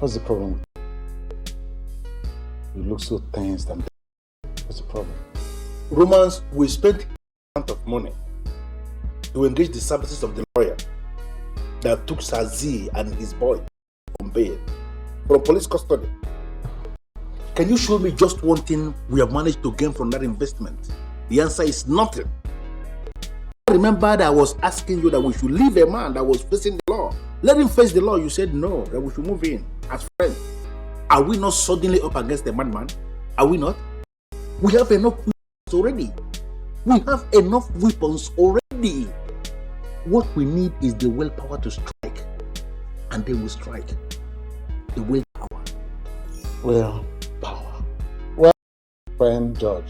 What's the problem? You look so tense and what's the problem? Romance, we spent a amount of money to engage the services of the lawyer that took Sazi and his boy from bail, from police custody. Can you show me just one thing we have managed to gain from that investment? The answer is nothing. Remember that I was asking you that we should leave a man that was facing the law. Let him face the law. You said no, that we should move in as friends. Are we not suddenly up against the madman? Are we not? We have enough weapons already. We have enough weapons already. What we need is the willpower to strike. And then we strike. The willpower. Willpower. Well, friend George,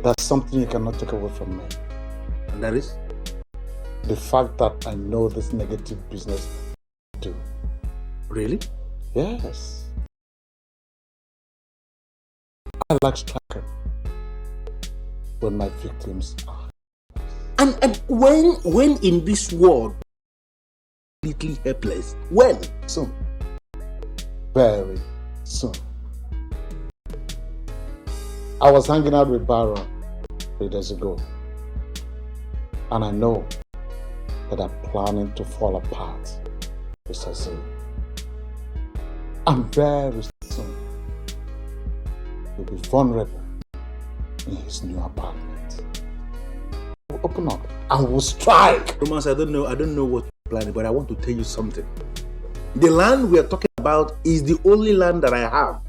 that's something you cannot take away from me. And that is? The fact that I know this negative business too. Really? Yes. I like striking when my victims are. And when in this world, completely helpless? When? Soon. Very soon. I was hanging out with Baron 3 days ago, and I know that I'm planning to fall apart with Sazi. And very soon, he'll be vulnerable in his new apartment. We'll open up and we'll strike. Romance, I don't know what you're planning, but I want to tell you something. The land we are talking about is the only land that I have.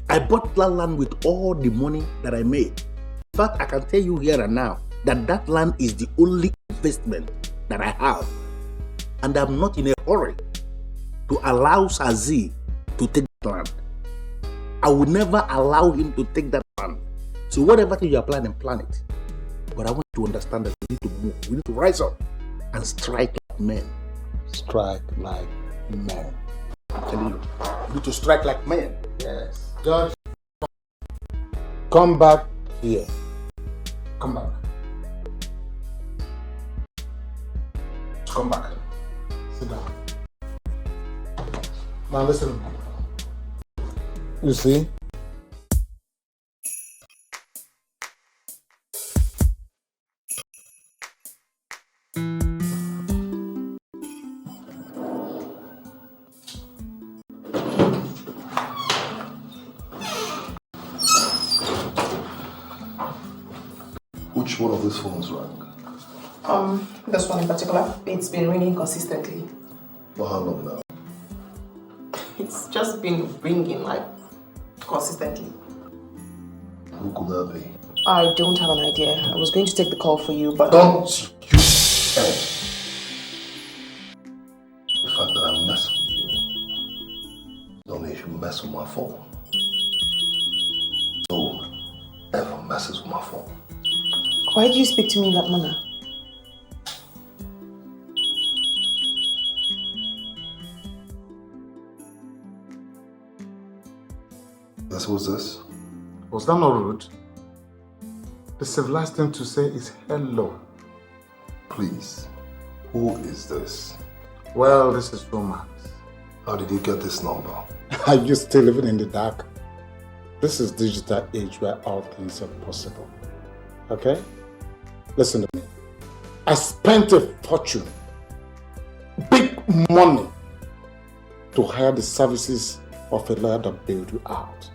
I bought that land with all the money that I made. In fact, I can tell you here and now that that land is the only investment that I have. And I'm not in a hurry to allow Sazi to take that land. I would never allow him to take that land. So whatever thing you are planning, plan it. But I want you to understand that we need to move. We need to rise up and strike like men. Strike like men. I'm telling you. We need to strike like men. Yes. George, come back here. Come back. Come back. Sit down. Now listen. You see? Which one of these phones rang? This one in particular. It's been ringing consistently. For how long now? It's just been ringing like consistently. Who could that be? I don't have an idea. I was going to take the call for you, but... Don't you ever. The fact that I mess with you, don't mean you should mess with my phone. No one ever messes with my phone. Why do you speak to me in that manner? Yes, what's this? Was that not rude? The civilized thing to say is hello. Please, who is this? Well, this is Romance. How did you get this number? Are you still living in the dark? This is digital age where all things are possible. Okay? Listen to me. I spent a fortune, big money, to hire the services of a lawyer that bailed you out.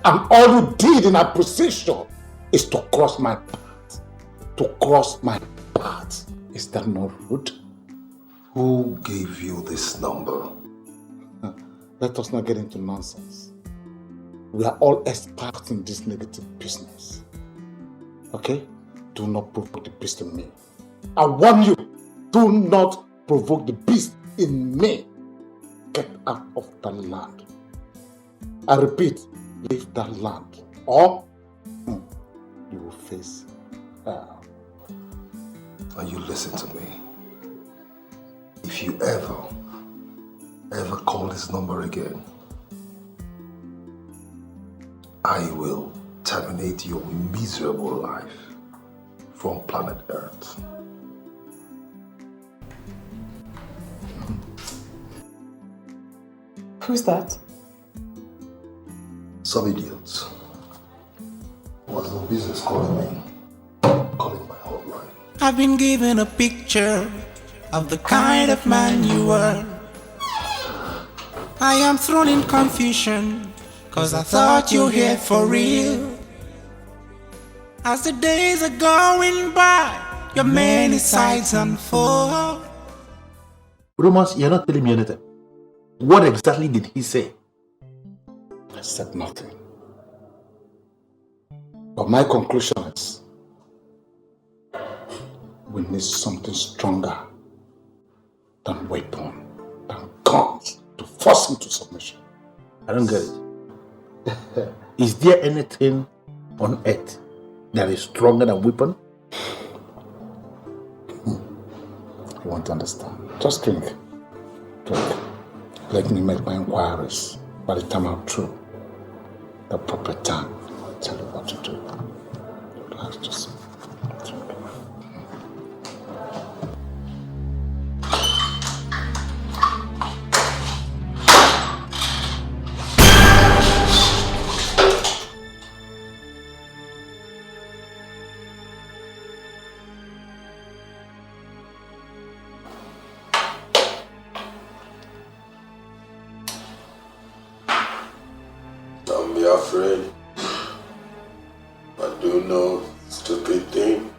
And all you did in that position is to cross my path. To cross my path. Is that not rude? Who gave you this number? Let us not get into nonsense. We are all experts in this negative business. Okay? Do not provoke the beast in me. I warn you, do not provoke the beast in me. Get out of that land. I repeat, leave that land, or you will face hell. And you listen to me. If you ever call this number again, I will terminate your miserable life from planet Earth. Who's that? Some idiots. Was no business calling me. Calling my hotline. I've been given a picture of the kind of man you were. I am thrown in confusion, cause I thought you were here for real. As the days are going by, your many sides unfold. Romance, you're not telling me anything. What exactly did he say? I said nothing. But my conclusion is, we need something stronger than weapon, than guns, to force him to submission. I don't get it. Is there anything on earth that is stronger than weapon? You want to understand? Just drink. Drink. Let me make my inquiries. By the time I'm through, the proper time, I'll tell you what to do. Relax, just drink. Don't be afraid. I do know stupid thing.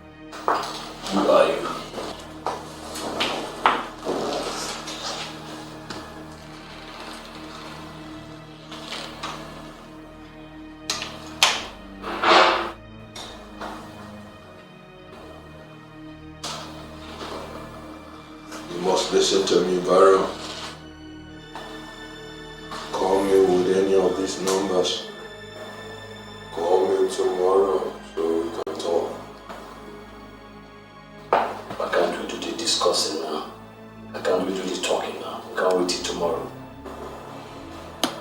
Who are you? You must listen to me, Baron. Call me with any of these numbers. Call me tomorrow so we can talk. Why can't we do the discussing now? Why can't we do the talking now? We can't wait till tomorrow.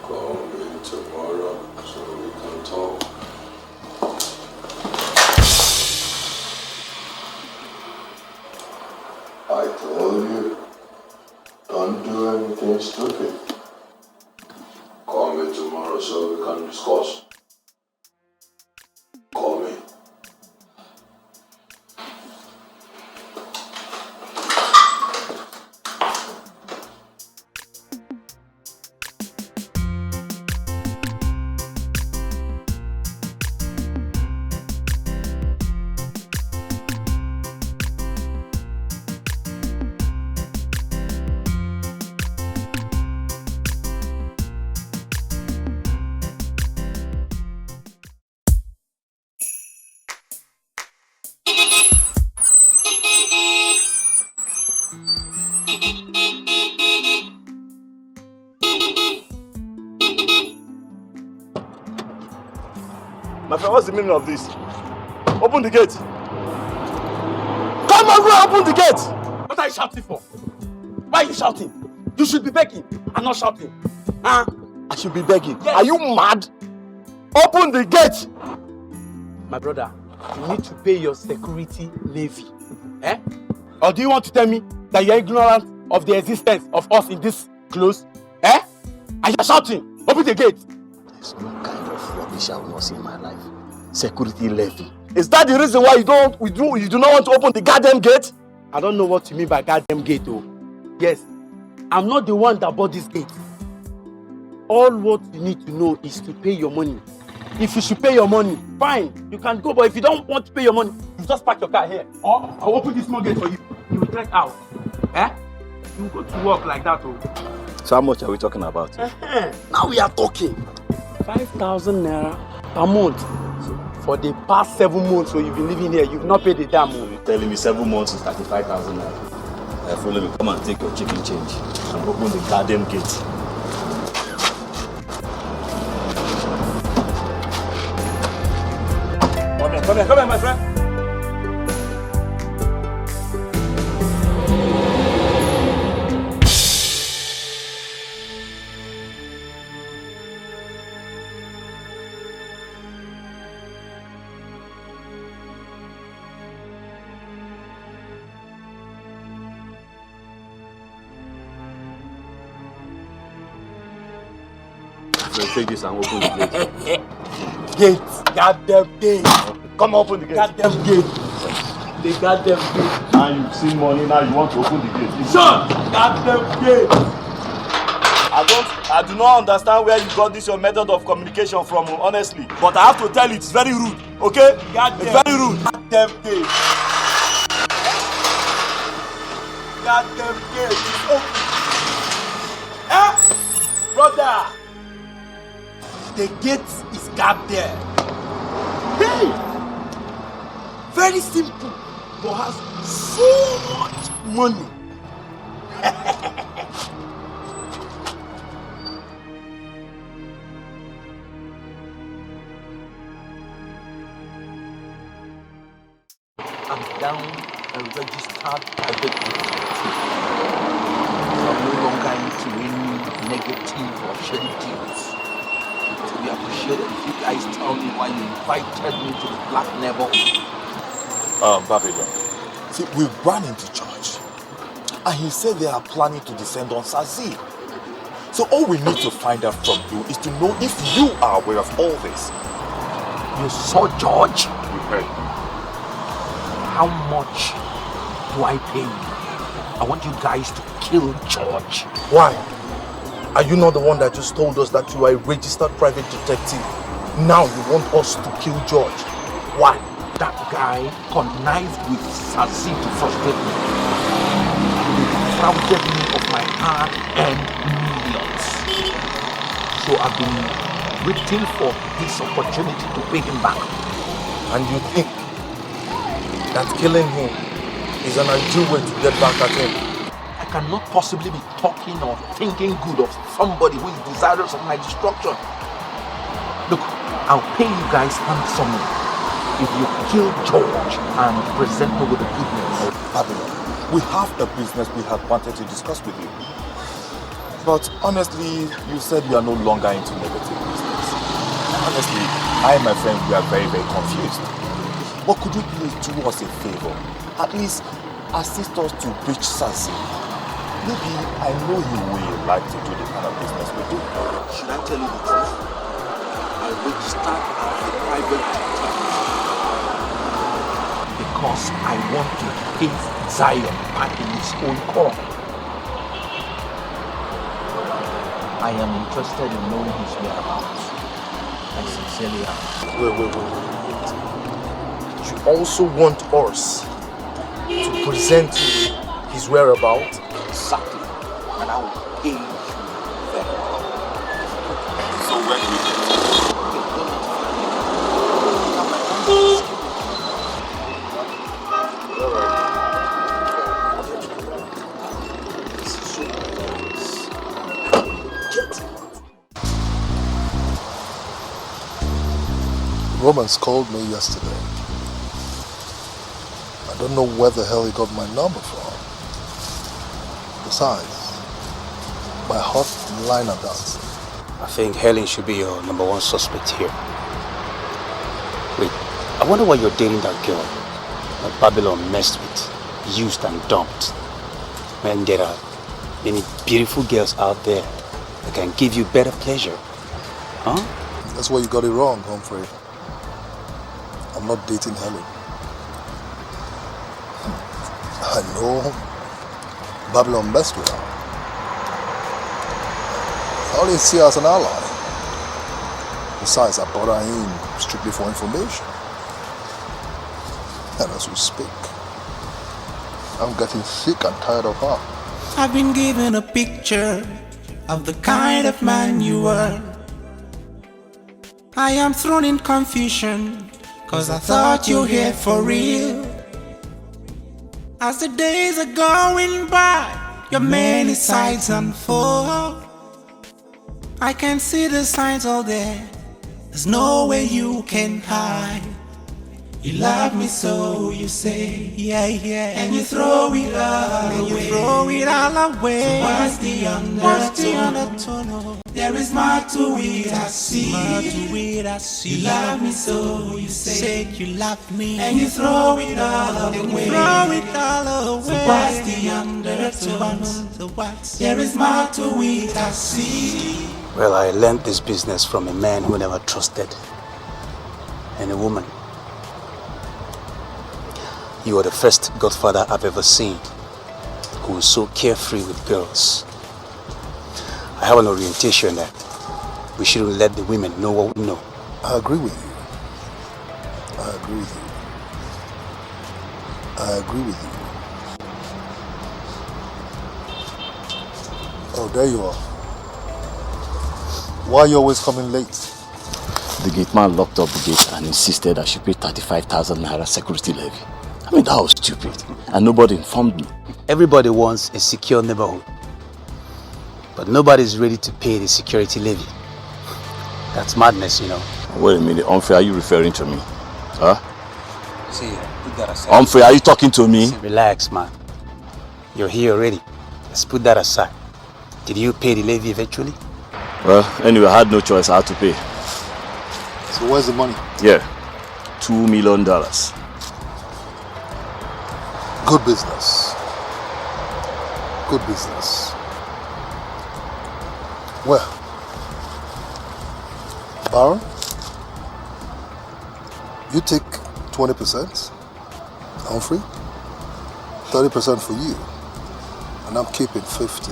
Call me tomorrow so we can talk. I told you, don't do anything stupid. Call me tomorrow so we can discuss. Call me. My friend, what's the meaning of this? Open the gate. Come on, open the gate. What are you shouting for? Why are you shouting? You should be begging and not shouting. Huh? I should be begging. Yes. Are you mad? Open the gate. My brother, you need to pay your security levy. Eh? Or do you want to tell me that you're ignorant of the existence of us in this close? Eh? And you're shouting. Open the gate. There's no kind of rubbish I will not see in my life. Security levy. Is that the reason why you do not want to open the goddamn gate? I don't know what you mean by goddamn gate, though. Yes, I'm not the one that bought this gate. All what you need to know is to pay your money. If you should pay your money, fine, you can go. But if you don't want to pay your money, you just park your car here. Or I'll open this small gate for you. You will get out. Eh? You will go to work like that, oh. So how much are we talking about? Now we are talking. 5,000 naira per month. For the past 7 months, so you've been living here, you've not paid the damn. You're telling me 7 months is 35,000 naira. Follow me, come and take your chicken change and open the goddamn gate. Come here, my friend. Let's take this and open the gate. Gate. Goddamn gate. Come on, open the gate. Goddamn gate. The goddamn gate. Now you've seen money, now you want to open the gate. Son! Goddamn gate. I do not understand where you got this your method of communication from, honestly. But I have to tell you, it's very rude, okay? It's very rude. Goddamn gate. Goddamn gate. It's open. Eh? Brother! The gate is goddamn. Hey! Very simple, but has so much money. I'm down a registered private detective. So I'm no longer into any negative or shady deals. It would be appreciated if you guys tell me why you invited me to the Black Nebel. Babylon. See, we ran into church, and he said they are planning to descend on Sazi. So all we need to find out from you is to know if you are aware of all this. You saw George? You heard. How much do I pay you? I want you guys to kill George. Why? Are you not the one that just told us that you are a registered private detective? Now you want us to kill George. Why? That guy connived with Sazi to frustrate me. He defrauded me of my hard-earned millions. So I've been waiting for this opportunity to pay him back. And you think that killing him is an ideal way to get back at him? I cannot possibly be talking or thinking good of somebody who is desirous of my destruction. Look, I'll pay you guys handsomely if you kill George and present me with the good news. Babylon, we have a business we had wanted to discuss with you. But honestly, you said you are no longer into negative business. Honestly, I and my friend, we are very, very confused. But could you please do us a favor? At least assist us to reach Sazi. Maybe I know you will like to do the kind of business we do. Should I tell you the truth? I registered as a private detective because I want to hit Zion back in his own corner. I am interested in knowing his whereabouts. I sincerely am. Wait. You also want us to present you his whereabouts? Exactly. And I will pay you very well. So when we Romance called me yesterday. I don't know where the hell he got my number from. Besides, my hot line are dancing. I think Helen should be your number one suspect here. Wait, I wonder why you're dating that girl that Babylon messed with, used and dumped. Man, there are many beautiful girls out there that can give you better pleasure. Huh? That's why you got it wrong, Humphrey. I'm not dating Helen. I know Babylon messed with her. I only see her as an ally. Besides, I brought her in strictly for information. And as we speak, I'm getting sick and tired of her. I've been given a picture of the kind of man you were. I am thrown in confusion, 'cause I thought you were here for real. As the days are going by, your many sides unfold. I can see the signs all there. There's no way you can hide. You love me so, you say, yeah, yeah, and you throw it all away. You throw it all away. So what's the undertone? There is more to it, I see. You love me so, you say you love me, and you throw it all away. So what's the undertone? There is more to it, I see. Well, I learned this business from a man who never trusted any woman. You are the first godfather I've ever seen who is so carefree with girls. I have an orientation that we shouldn't let the women know what we know. I agree with you. I agree with you. I agree with you. Oh, there you are. Why are you always coming late? The gate man locked up the gate and insisted I should pay 35,000 naira security levy. I mean, that was stupid. And nobody informed me. Everybody wants a secure neighborhood. But nobody's ready to pay the security levy. That's madness, you know. Wait a minute, Humphrey, are you referring to me? Huh? See, put that aside. Humphrey, are you talking to me? See, relax, man. You're here already. Let's put that aside. Did you pay the levy eventually? Well, anyway, I had no choice. I had to pay. So where's the money? Yeah, $2 million. Good business. Good business. Well, Baron, you take 20%, Humphrey, 30% for you, and I'm keeping 50.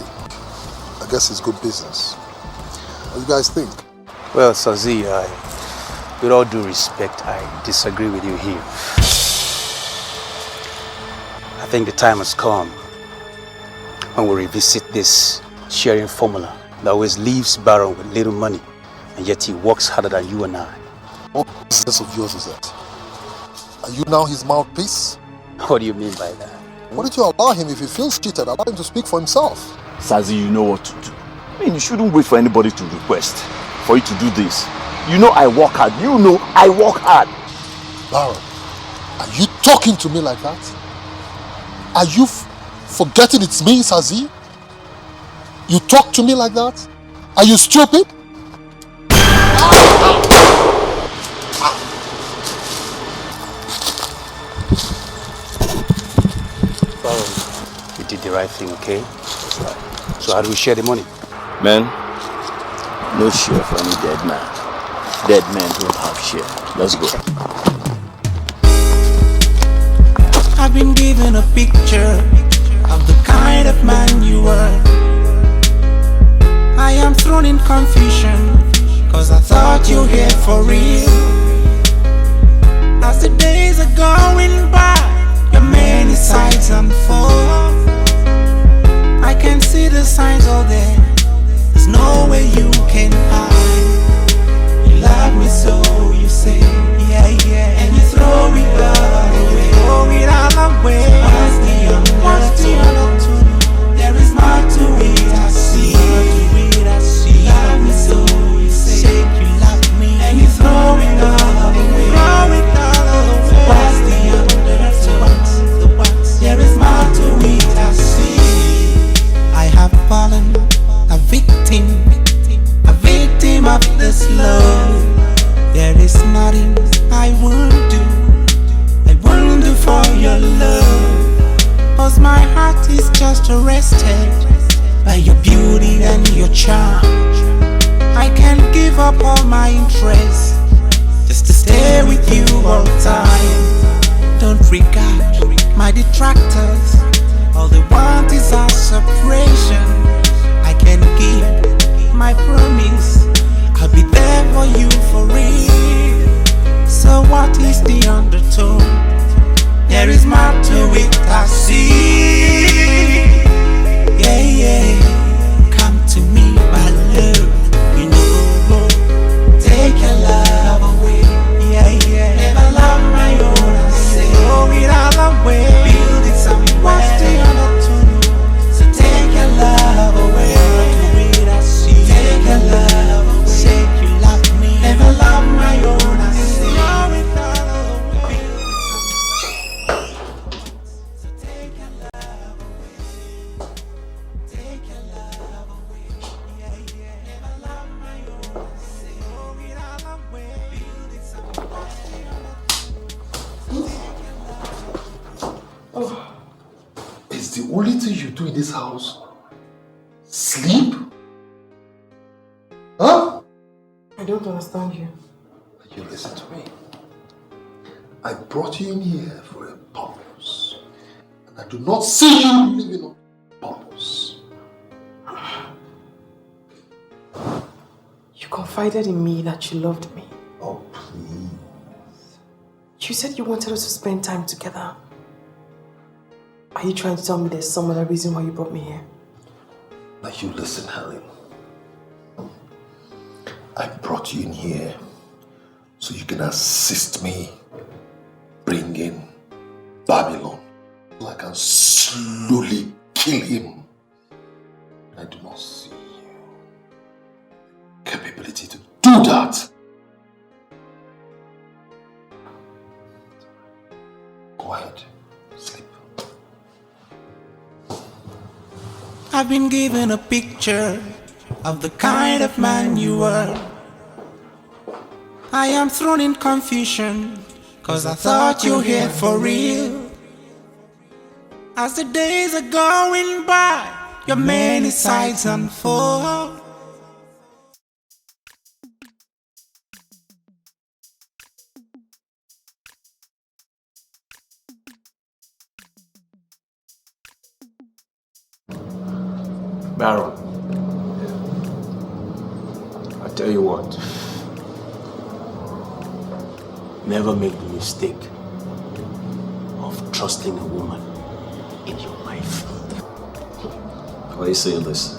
I guess it's good business. What do you guys think? Well, Sazi, with all due respect, I disagree with you here. I think the time has come when we revisit this sharing formula that always leaves Baron with little money, and yet he works harder than you and I. What business of yours is that? Are you now his mouthpiece? What do you mean by that? Why don't you allow him, if he feels cheated, allow him to speak for himself? Sazi, you know what to do. I mean, you shouldn't wait for anybody to request for you to do this. You know I work hard. You know I work hard. Baron, are you talking to me like that? Are you forgetting it's me, Sazi? You talk to me like that? Are you stupid? Baron, you did the right thing, okay? That's right. So how do we share the money? Man, no share for any dead man. Dead men don't have share. Let's go. I've been given a picture of the kind of man you were. I am thrown in confusion, cause I thought you were here for real. As the days are going by, your many sides unfold. I can see the signs all there. There's no way you can hide. You love me so, you say, yeah, yeah. And you throw it all away. Throw it all away. What's the other? There is more to it, I see. You love me so, you say, you love me. And you throw it all away. Throw it all away. What's the other? There is more to it, I see. I have fallen a victim of this love. There is nothing I won't do for your love. Cause my heart is just arrested by your beauty and your charm. I can't give up all my interest just to stay with you all time. Don't regard my detractors, all they want is our separation. I can keep my promise, I'll be there for you for real. So what is the undertone? There is more to it, I see. Yeah, yeah. Come to me, my love. You know, take your love away. Yeah, yeah. Never love my own, I say. Throw it all away. Build it somewhere. What's the undertone? So take your love away. Take your love away. Say you love me. Never love my own, I say. Throw it all away. So take your love away. Take your love away. Yeah, yeah. Never love my own, I say. Throw it all away. Build it somewhere. Oh, it's the only thing you do in this house? Sleep? Huh? don't understand you. You listen to me. I brought you in here for a purpose. And I do not see you living on purpose. You confided in me that you loved me. Oh, please. You said you wanted us to spend time together. Are you trying to tell me there's some other reason why you brought me here? Now you listen, Helen. I brought you in here so you can assist me bringing Babylon so I can slowly kill him. I do not see capability to do that. Go ahead, sleep. I've been given a picture of the kind of man you were. I am thrown in confusion, cause I thought you were here for real. As the days are going by, your many sides unfold. Baron, I tell you what, never make the mistake of trusting a woman in your life. Why are you saying this?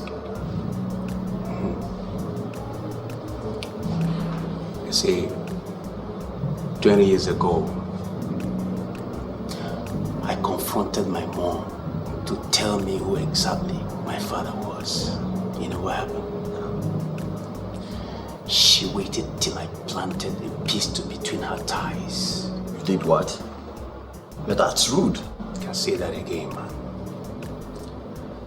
You see, 20 years ago, I confronted my mom to tell me who exactly my father was. You know what happened? She waited till I planted a pistol between her thighs. You did what? But that's rude. I can say that again, man.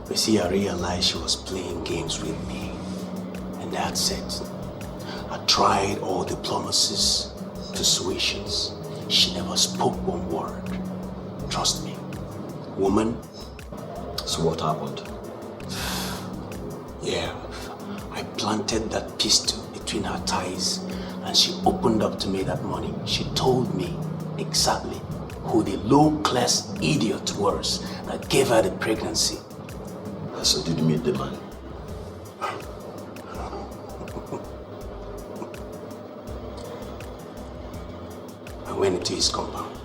You see, I realized she was playing games with me. And that's it. I tried all diplomacies, persuasions. She never spoke one word. Trust me. Woman. So what happened? Yeah, I planted that pistol between her thighs and she opened up to me that morning. She told me exactly who the low-class idiot was that gave her the pregnancy. So did you meet the man? I went into his compound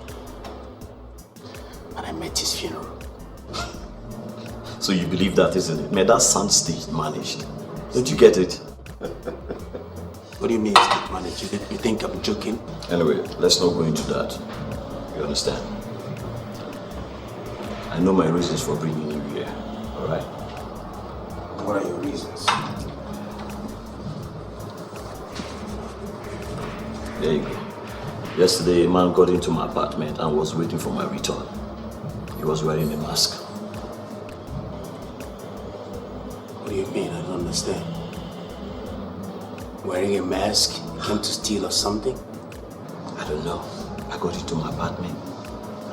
and I met his funeral. So you believe that, isn't it? Man, that sounds stage managed. Don't you get it? What do you mean stage managed? You think I'm joking? Anyway, let's not go into that. You understand? I know my reasons for bringing you here, alright? What are your reasons? There you go. Yesterday, a man got into my apartment and was waiting for my return. He was wearing a mask. What do you mean? I don't understand. Wearing a mask? He came to steal or something? I don't know. I got into my apartment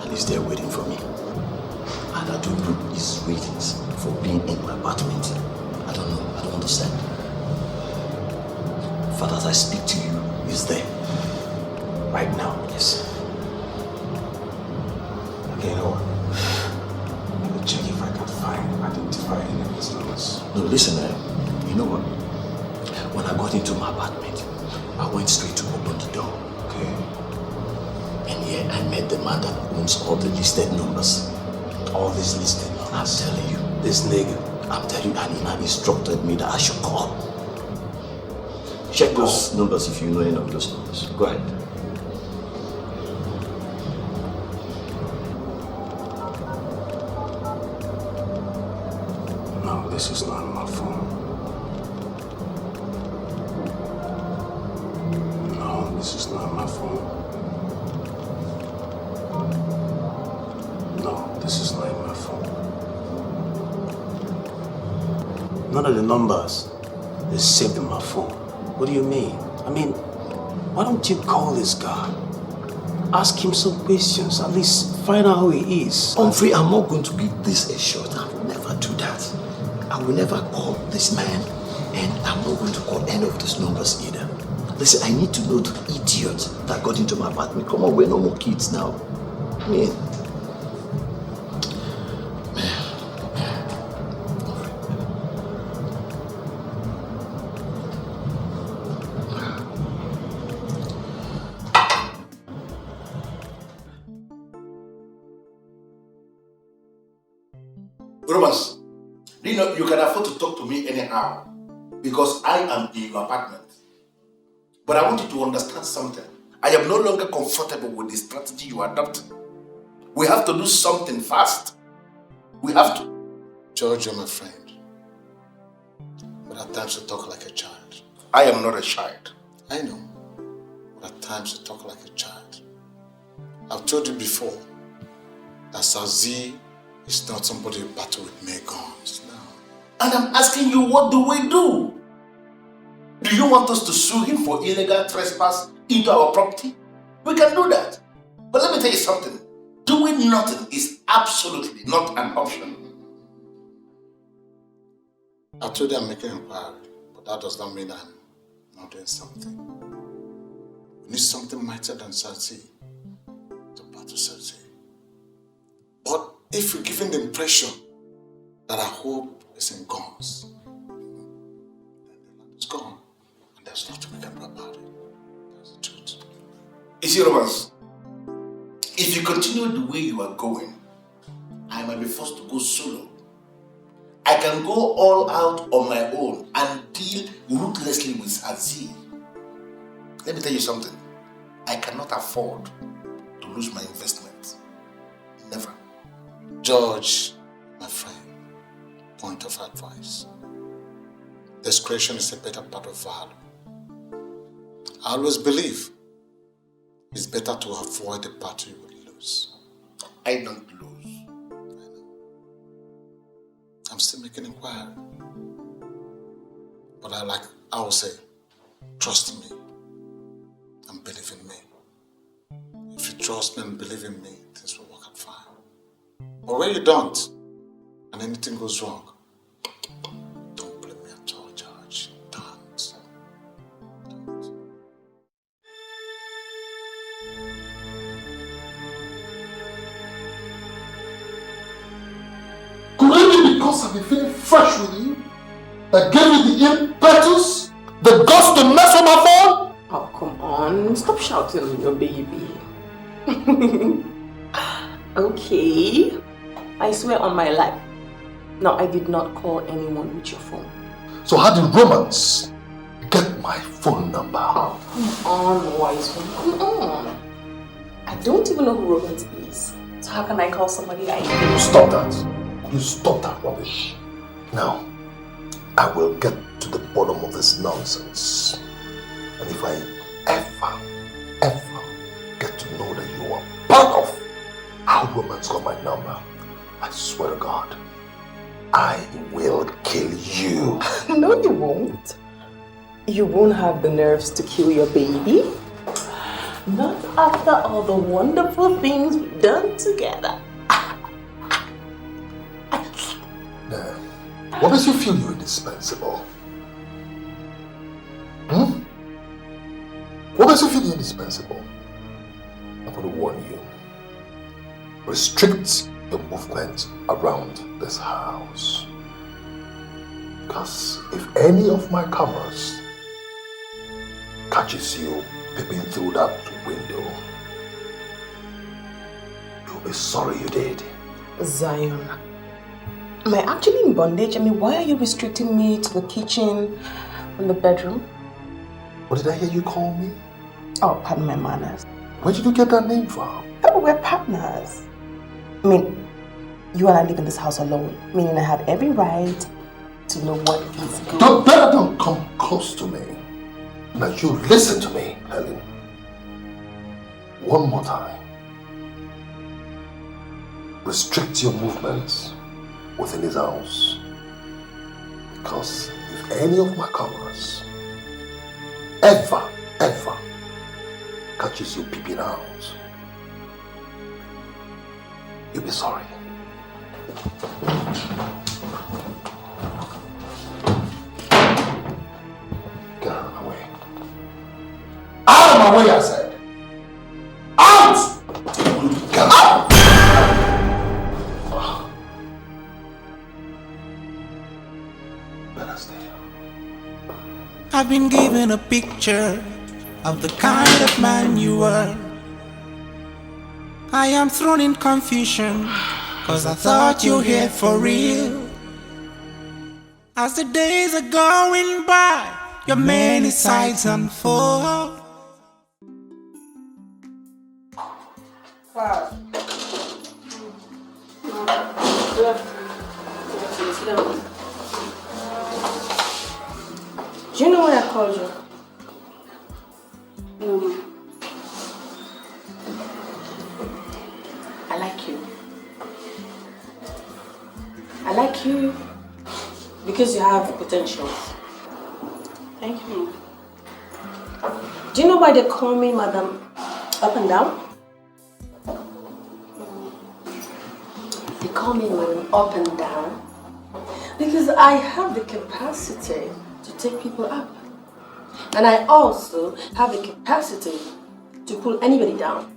and he's there waiting for me. And I don't know his reasons for being in my apartment. I don't know. I don't understand. But as I speak to you, he's there. Right now, yes. Okay, you know what? Let me check if I can identify any of his numbers. No, listen, you know what? When I got into my apartment, I went straight to open the door. Okay. And here I met the man that owns all the listed numbers. All these listed numbers? I'm telling you. This nigga? I'm telling you, and he instructed me that I should call. Check those numbers if you know any of those numbers. Go ahead. No, this is not my phone. No, this is not my phone. No, this is not my phone. None of the numbers is saved in my phone. What do you mean? I mean, why don't you call this guy? Ask him some questions, at least find out who he is. Humphrey, I'm not going to give this a shot. I will never do that. I will never call this man, and I'm not going to call any of those numbers either. Listen, I need to know the idiot that got into my apartment. Come on, we're no more kids now. Man. Romance, you know, you can afford to talk to me anyhow because I am in your apartment. But I want you to understand something. I am no longer comfortable with the strategy you adopted. We have to do something fast. We have to. George, you're my friend. But at times you talk like a child. I am not a child. I know. But at times you talk like a child. I've told you before that Sazi is not somebody who battle with mere guns. No. And I'm asking you, what do we do? Do you want us to sue him for illegal trespass into our property? We can do that. But let me tell you something. Doing nothing is absolutely not an option. I told you I'm making inquiry, but that does not mean I'm not doing something. We need something mightier than Sazi to battle Sazi. But if you're giving the impression that our hope is in guns, then the land is gone. And there's nothing we can do about it. That's the truth. You see, Romance, if you continue the way you are going, I might be forced to go solo. I can go all out on my own and deal ruthlessly with Sazi. Let me tell you something. I cannot afford to lose my investment. Never. George, my friend, point of advice. Discretion is a better part of valor. I always believe it's better to avoid the battle you would lose. I don't lose. I know. I'm still making inquiry. But I will say, trust me and believe in me. If you trust me and believe in me, things will work out fine. But when you don't, and anything goes wrong, don't blame me at all, George. Don't. Could it be because I've been feeling fresh with you that gave you the impetus, the guts to mess with my phone? Oh, come on. Stop shouting on your baby. Okay. I swear on my life. No, I did not call anyone with your phone. So how did Romance get my phone number? Oh, come on, wise one. Come on. I don't even know who Romance is. So how can I call somebody I know? Stop that. You stop that rubbish. Now, I will get to the bottom of this nonsense. And if I ever get to know that you are part of how Romance got my number, I swear to God, I will kill you. No, you won't. You won't have the nerves to kill your baby. Not after all the wonderful things we've done together. Now, what makes you feel you're indispensable? What makes you feel you're indispensable? I'm going to warn you. Restrict your movement around this house. Because if any of my cameras catches you peeping through that window, you'll be sorry you did. Zion, am I actually in bondage? I mean, why are you restricting me to the kitchen and the bedroom? What did I hear you call me? Oh, pardon my manners. Where did you get that name from? Oh, we're partners. I mean, you and I live in this house alone, meaning I have every right to know what is good. Don't come close to me. Now you listen to me, Helen. One more time. Restrict your movements within his house. Because if any of my cameras ever catches you peeping out, you'll be sorry. Get out of the way. my way outside. Out! Come out! Better stay. I've been given a picture of the kind of man you were. I am thrown in confusion, cause I thought you were here for real. As the days are going by, your many sides unfold. Wow. Do you know why I called you? No. I like you. I like you because you have potential. Thank you. Do you know why they call me Madam Up and Down? They call me Madam Up and Down because I have the capacity to take people up. And I also have the capacity to pull anybody down.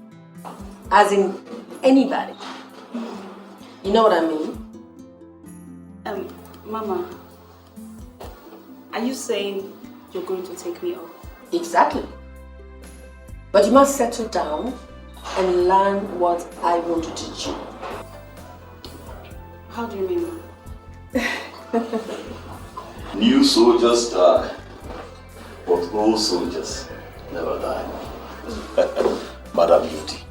As in anybody. You know what I mean? Mama, are you saying you're going to take me up? Exactly. But you must settle down and learn what I want to teach you. How do you mean, Mama? New soldiers die, but old soldiers never die. Madam Beauty,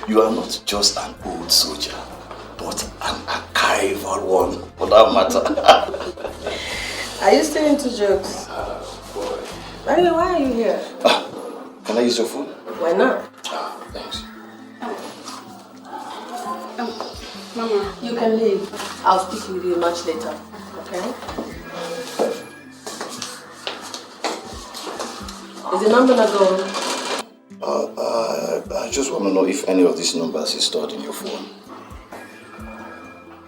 you are not just an old soldier, but an archival one, for that matter. Are you still into jokes? Boy. By the way, why are you here? Can I use your phone? Why not? Thanks. Mama. You can leave. I'll speak with you much later, okay? Is the number not going? I just want to know if any of these numbers is stored in your phone.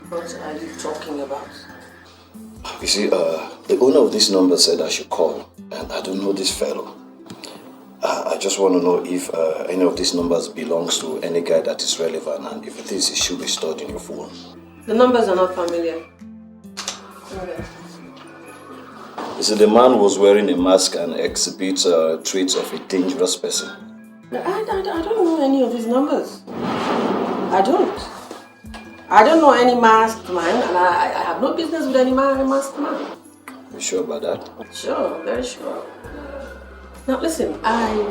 What are you talking about? You see, the owner of this number said I should call, and I don't know this fellow. I just want to know if any of these numbers belongs to any guy that is relevant, and if it is, it should be stored in your phone. The numbers are not familiar. Okay. You see, the man was wearing a mask and exhibits traits of a dangerous person. I don't know any of these numbers. I don't. I don't know any masked man, and I have no business with any masked man. You sure about that? Sure, very sure. Now listen, I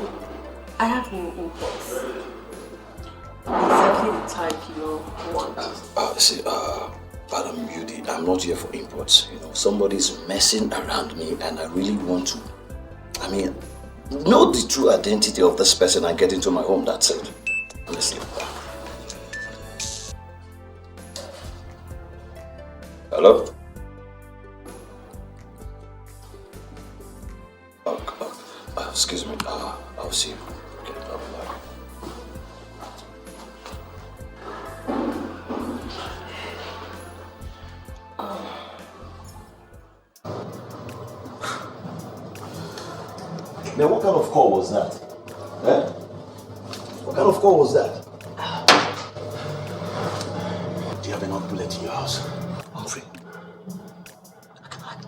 have no imports. Exactly the type you want. See, Madam Beauty, I'm not here for imports. You know, somebody's messing around me, and I really want to. Know the true identity of this person and get into my home. That's it. Honestly. Hello? Excuse me. I'll see you. Okay, bye. Now, what kind of call was that? Eh? What kind of call was that? Do you have enough bullets in your house? Humphrey,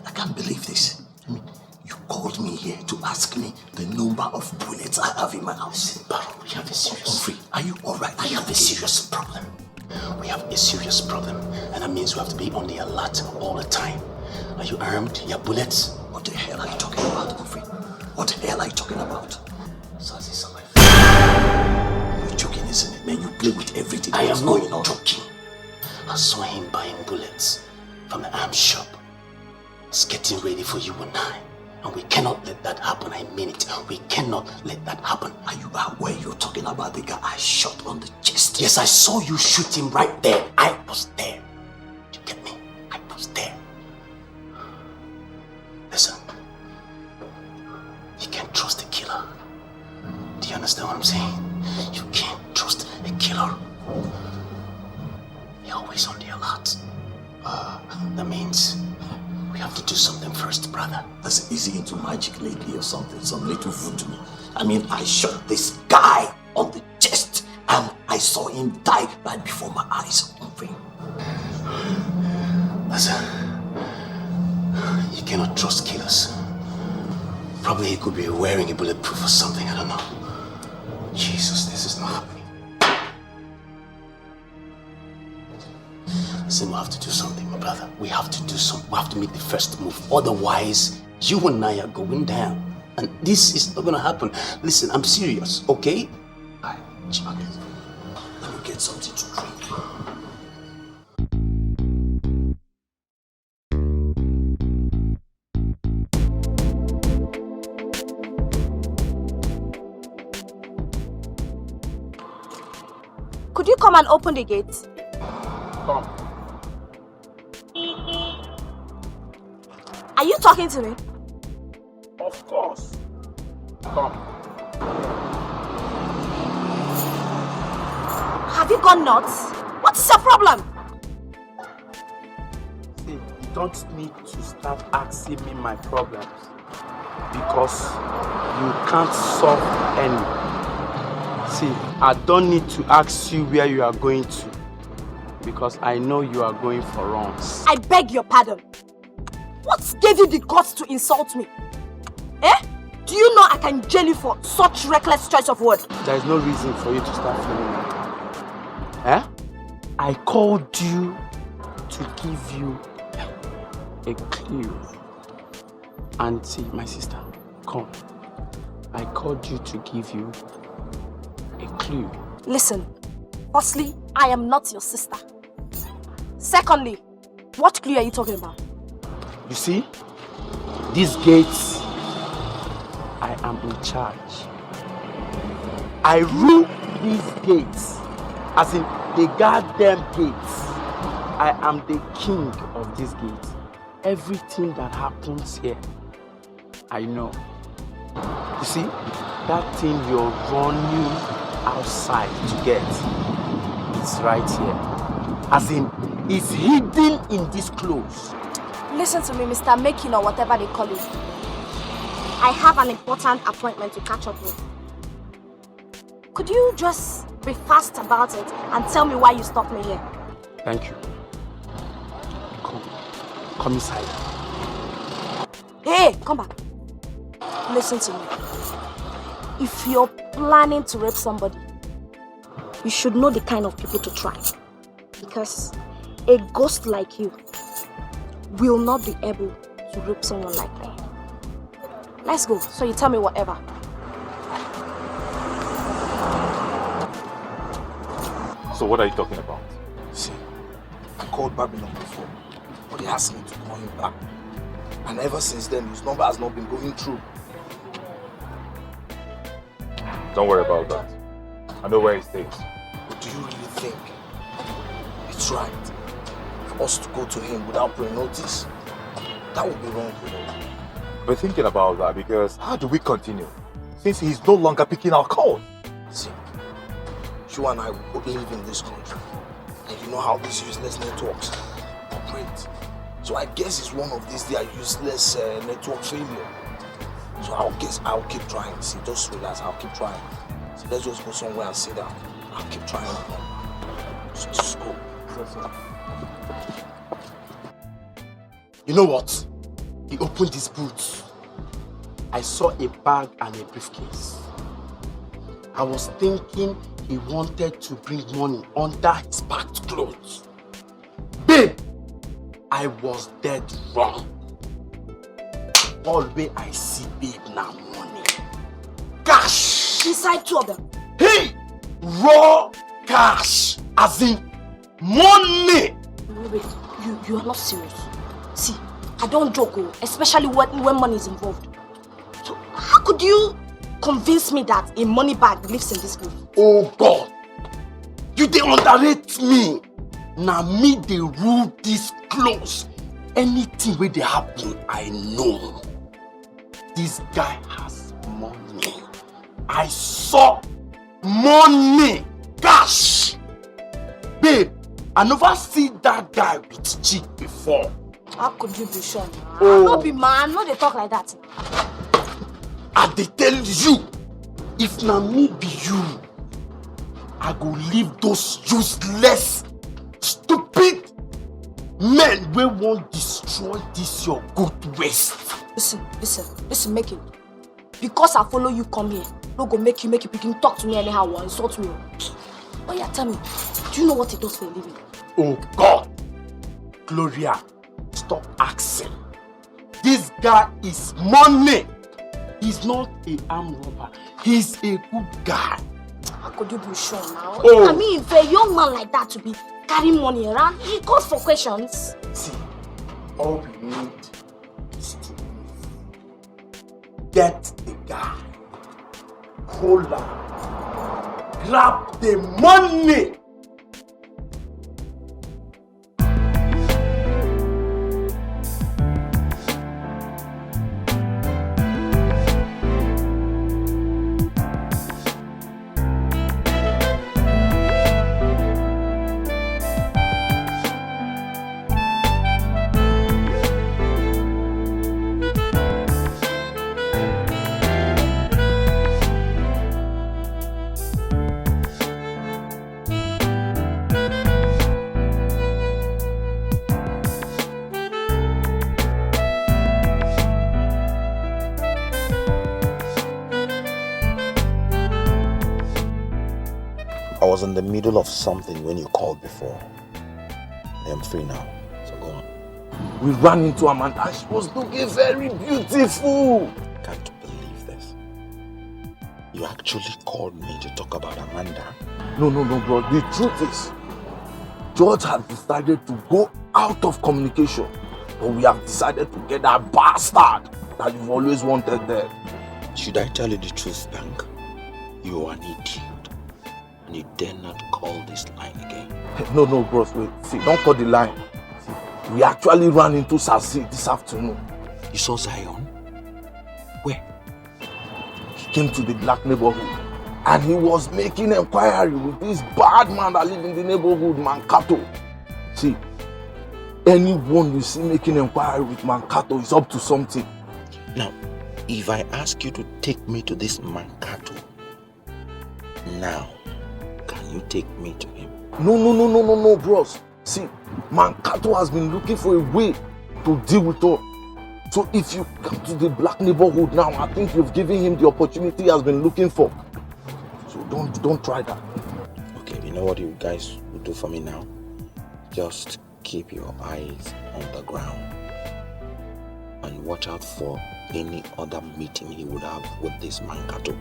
I can't believe this. You called me here to ask me the number of bullets I have in my house. We have a serious... Humphrey, are you alright? I have a serious problem. We have a serious problem, and that means we have to be on the alert all the time. Are you armed? You have bullets? What the hell are you talking about, Humphrey? What the hell are you talking about? You're joking, isn't it? Man, you play with everything. I am not joking. I saw him buying bullets from the arms shop. He's getting ready for you and I. And we cannot let that happen. I mean it. We cannot let that happen. Are you aware you're talking about the guy I shot on the chest? Yes, I saw you shoot him right there. I was there. You get me? I was there. Listen. You can't trust a killer. Do you understand what I'm saying? You can't trust a killer. You're always on the alert. That means we have to do something first, brother. Is he into magic lately or something? Some little voodoo? I mean, I shot this guy on the chest and I saw him die right before my eyes. Listen, you cannot trust killers. Probably he could be wearing a bulletproof or something, I don't know. Jesus, this is not happening. Listen, we have to do something, my brother. We have to do something. We have to make the first move. Otherwise, you and I are going down. And this is not gonna happen. Listen, I'm serious, okay? Alright, let me get something to drink. Could you come and open the gate? Come. Are you talking to me? Of course. Come. Have you gone nuts? What's your problem? See, you don't need to start asking me my problems because you can't solve any. See, I don't need to ask you where you are going to because I know you are going for runs. I beg your pardon. What gave you the guts to insult me? Eh? Do you know I can jail you for such reckless choice of word? There is no reason for you to start feeling like that. Eh? I called you to give you a clue. Auntie, my sister, come. I called you to give you a clue. Listen, firstly, I am not your sister. Secondly, what clue are you talking about? You see, these gates, I am in charge. I rule these gates, as in the goddamn gates. I am the king of these gates. Everything that happens here, I know. You see, that thing you're running outside to get, it's right here. As in, it's hidden in these clothes. Listen to me, Mr. Making or whatever they call you. I have an important appointment to catch up with. Could you just be fast about it and tell me why you stopped me here? Thank you. Come inside. Hey, come back. Listen to me. If you're planning to rape somebody, you should know the kind of people to try. Because a ghost like you will not be able to rape someone like me. Let's go, so you tell me whatever. So what are you talking about? See, I called Babylon before, but he asked me to call him back. And ever since then, his number has not been going through. Don't worry about that. I know where he stays. But do you really think it's right for us to go to him without pre-notice? That would be wrong, you know. We're thinking about that because how do we continue? Since he's no longer picking our calls. See, you and I live in this country. And you know how these useless networks operate. So I guess it's one of these their useless network failure. So I'll keep trying. See, just relax, I'll keep trying. So let's just go somewhere and sit down. I'll keep trying. So just go. You know what? He opened his boots. I saw a bag and a briefcase. I was thinking he wanted to bring money under his packed clothes. Babe, I was dead wrong. All way I see babe now money. Cash! Inside two of them. Hey! Raw cash! As in money! Wait, you are not serious. See, I don't joke, especially when money is involved. So how could you convince me that a money bag lives in this place? Oh God! You dey underrate me! Now me they rule this close. Anything where they happen, I know. This guy has money. I saw money! Cash! Babe, I never see that guy with chick before. How could you be sure? Oh. I'm not be man, no they talk like that. I dey tell you, If na me be you, I go leave those useless, stupid men wey wan destroy this your good waste. Listen, make it. Because I follow you come here, no go make you begin talk to me anyhow or insult me. Oh yeah, tell me, do you know what he does for a living? Oh God! Gloria, stop asking. This guy is money. He's not a armed robber. He's a good guy. How could you be sure now? Oh. I mean, for a young man like that to be carrying money around, he calls for questions. See, all we need is to get the guy, hold her, grab the money. I was in the middle of something when you called before. I am free now, so go on. We ran into Amanda and she was looking very beautiful. Can't believe this. You actually called me to talk about Amanda? No, bro. The truth is, George had decided to go out of communication. But we have decided to get that bastard that you've always wanted there. Should I tell you the truth, Bank? You are an idiot. And you dare not call this line again. No, bros, wait. See, don't call the line. See, we actually ran into Sazi this afternoon. You saw Zion? Where? He came to the black neighborhood and he was making inquiry with this bad man that lives in the neighborhood, Mankato. See, anyone you see making inquiry with Mankato is up to something. Now, if I ask you to take me to this Mankato, now, can you take me to him? No, bros. See, Mankato has been looking for a way to deal with her. So if you come to the black neighborhood now, I think you've given him the opportunity he has been looking for. So don't try that. Okay, you know what you guys will do for me now? Just keep your eyes on the ground and watch out for any other meeting he would have with this Mankato.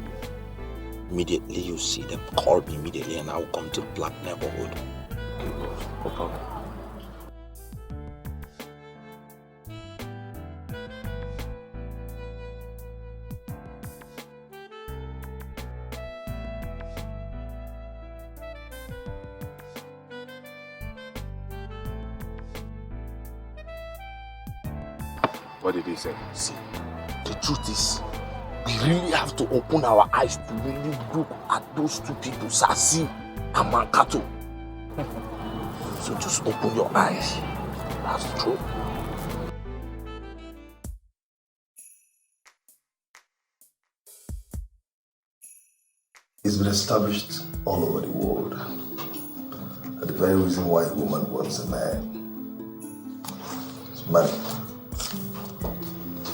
Immediately you see them, call me immediately and I'll come to black neighborhood. Okay, bros. No problem. What did he say? See, the truth is, we really have to open our eyes to really look at those two people, Sasi and Mankato. So just open your eyes. That's the truth. It's been established all over the world that the very reason why a woman wants a man is money.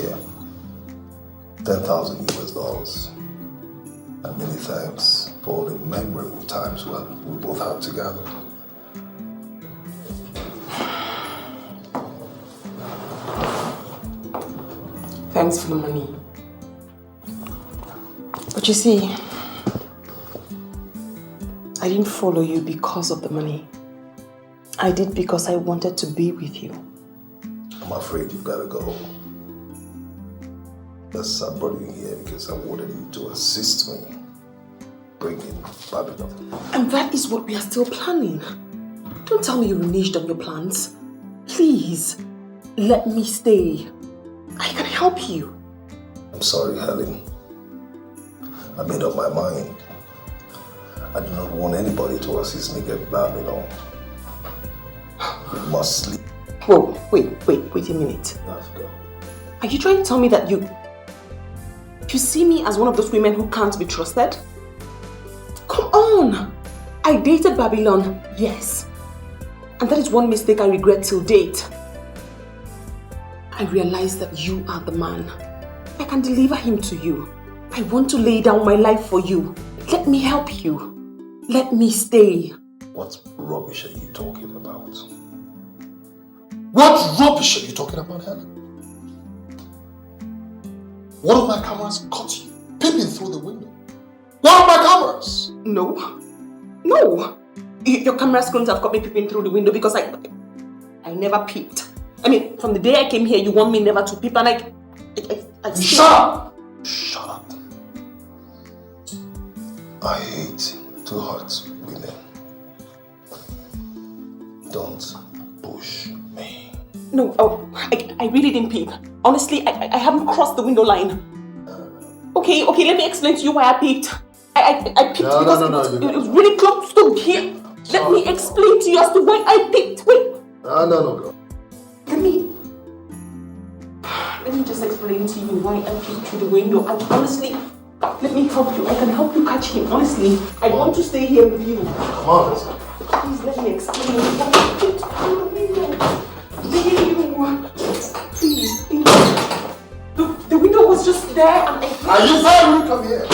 Yeah. 10,000 US dollars. And many thanks for all the memorable times we both had together. Thanks for the money. But you see, I didn't follow you because of the money. I did because I wanted to be with you. I'm afraid you've got to go. Yes, I brought you here because I wanted you to assist me bringing Babylon. And that is what we are still planning. Don't tell me you reneged on your plans. Please, let me stay. I can help you. I'm sorry, Helen. I made up my mind. I do not want anybody to assist me get Babylon. We must sleep. Whoa, wait a minute. Let's go. Are you trying to tell me that You see me as one of those women who can't be trusted? Come on! I dated Babylon, yes. And that is one mistake I regret till date. I realized that you are the man. I can deliver him to you. I want to lay down my life for you. Let me help you. Let me stay. What rubbish are you talking about? What rubbish are you talking about, Helen? One of my cameras caught you peeping through the window. One of my cameras! No. No. Your cameras couldn't have caught me peeping through the window because I never peeped. I mean, from the day I came here, you want me never to peep and I Shut up! Shut up. I hate to hurt women. Don't push me. No, I really didn't peep. Honestly, I haven't crossed the window line. Okay, let me explain to you why I peeped. I peeped because it was really close to here. Let me explain to you as to why I peeped. Wait. No, girl. Let me just explain to you why I peeped through the window. And honestly, let me help you. I can help you catch him. Honestly, I want to stay here with you. Come on, let's go. Please let me explain why I peeped through the window. Please. The window was just there and I... Are you there? Come here.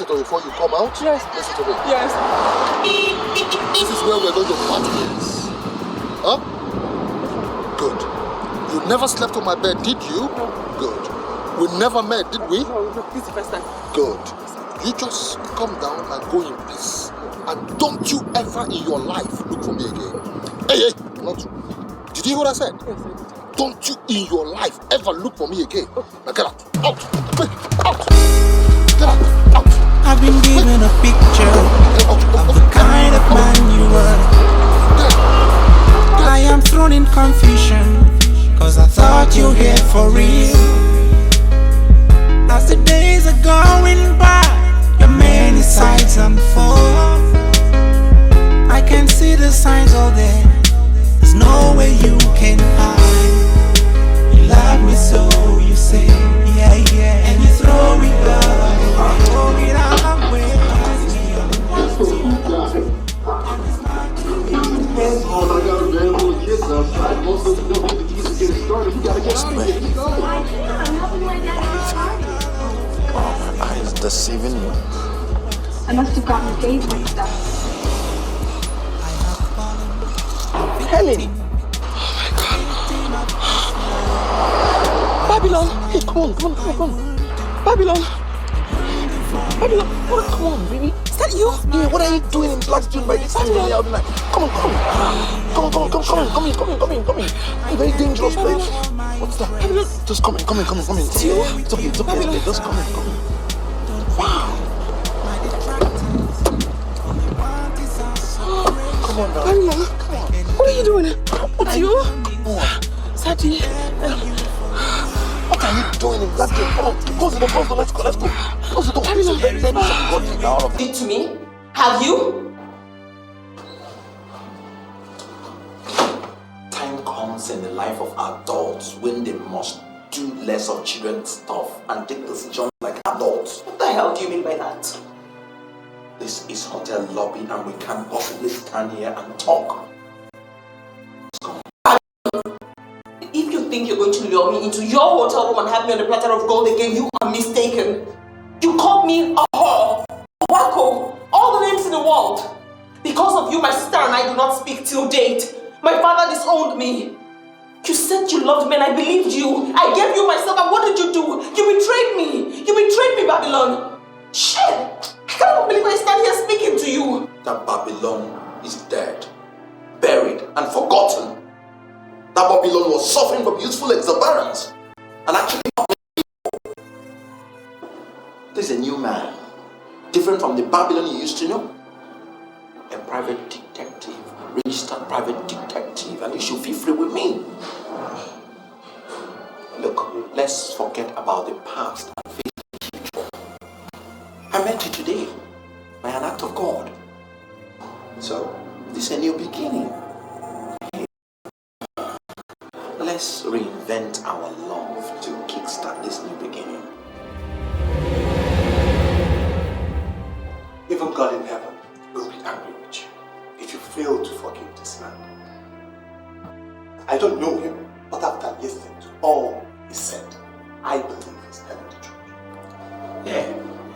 Before you come out? Yes. Listen to me. Yes. This is where we're going to part ways. Huh? Good. You never slept on my bed, did you? No. Good. We never met, did we? No, this is the first time. Good. You just come down and go in peace. And don't you ever in your life look for me again. Hey, not you. Did you hear what I said? Yes, I did. Don't you in your life ever look for me again. Now get out. Out. Quick. Out. Get out. I've been given a picture of the kind of man you were. I am thrown in confusion, cause I thought you here for real. As the days are going by, your many sides unfold. I can see the signs all there, there's no way you can hide. You love me so, you say, yeah, and you throw it away. My eyes deceiving you. I must have gotten favorite stuff. Helen! Babylon! Hey, come on. Babylon! Come on, baby. Is that you? Yeah, what are you doing in Black June by this time of the night? Come in. It's a very dangerous place. What's that? Just come in. It's you? It's okay. Just come in. Wow. Come on now. Babylon, what are you doing? What's you? Sati. What are you doing in Black June? Come on, close the door. Let's go. Close the door. Babylon. Did to me? Have you? Time comes in the life of adults when they must do less of children's stuff and take decisions like adults. What the hell do you mean by that? This is hotel lobby and we can't possibly stand here and talk. If you think you're going to lure me into your hotel room and have me on a platter of gold again, you are mistaken. You called me a whore, a wacko, all the names in the world. Because of you, my sister and I do not speak till date. My father disowned me. You said you loved me and I believed you. I gave you myself and what did you do? You betrayed me. You betrayed me, Babylon. Shit! I can't believe I stand here speaking to you. That Babylon is dead, buried and forgotten. That Babylon was suffering from youthful exuberance and actually this is a new man, different from the Babylon you used to know. A private detective, registered private detective, and you should feel free with me. Look, let's forget about the past and face the future. I met you today by an act of God. So, this is a new beginning. Let's reinvent our love to kickstart this new beginning. Even God in heaven will be angry with you if you fail to forgive this man. I don't know him, but after listening to all he said, I believe he's telling the truth.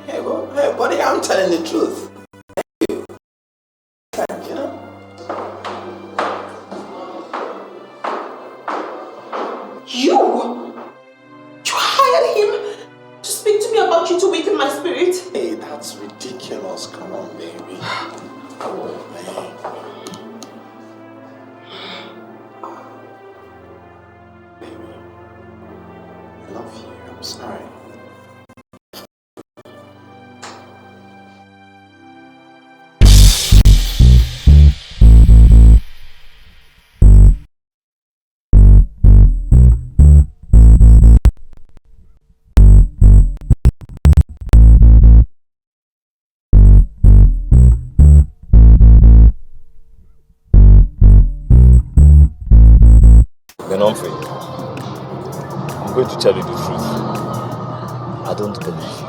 Hey, buddy, I'm telling the truth. Thank you. You hired him to speak to me about you to weaken my spirit? Hey, that's ridiculous. Come on, baby. Come on, man. Baby, I love you. I'm sorry. Humphrey, I'm going to tell you the truth. I don't believe you.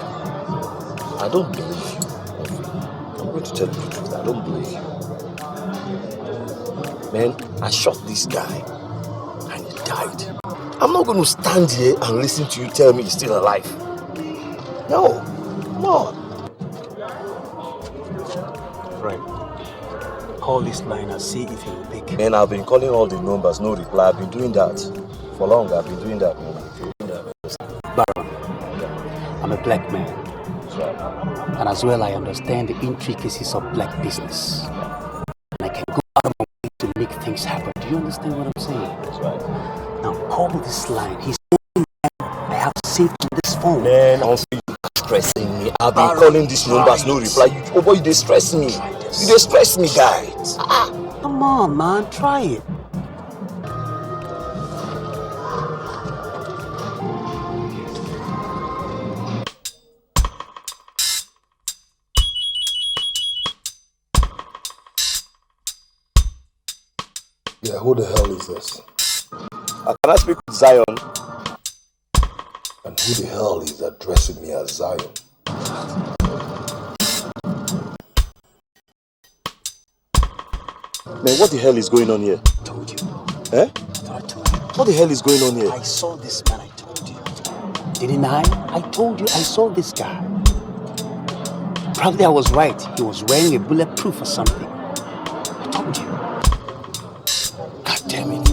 I don't believe you, Humphrey. I'm going to tell you the truth. I don't believe you. Man, I shot this guy and he died. I'm not going to stand here and listen to you tell me he's still alive. No, come on. Right. Call this line and see if he will pick. Man, I've been calling all the numbers, no reply. I've been doing that for long. I've been doing that, man. Baron, I'm a black man. That's right. And as well, I understand the intricacies of black business. And I can go out of my way to make things happen. Do you understand what I'm saying? That's right. Now call this line. He's the only man I have saved on this phone. Man, honestly, you're stressing me. I've been calling these numbers, no reply. Oh boy, you stress me. You stress me, guys. Come on, man, try it. Yeah, who the hell is this? Can I speak with Zion? And who the hell is addressing me as Zion? Man, what the hell is going on here? I told you. Eh? I told you. What the hell is going on here? I saw this man, I told you. Didn't I? I told you I saw this guy. Probably I was right. He was wearing a bulletproof or something. I told you. God damn it.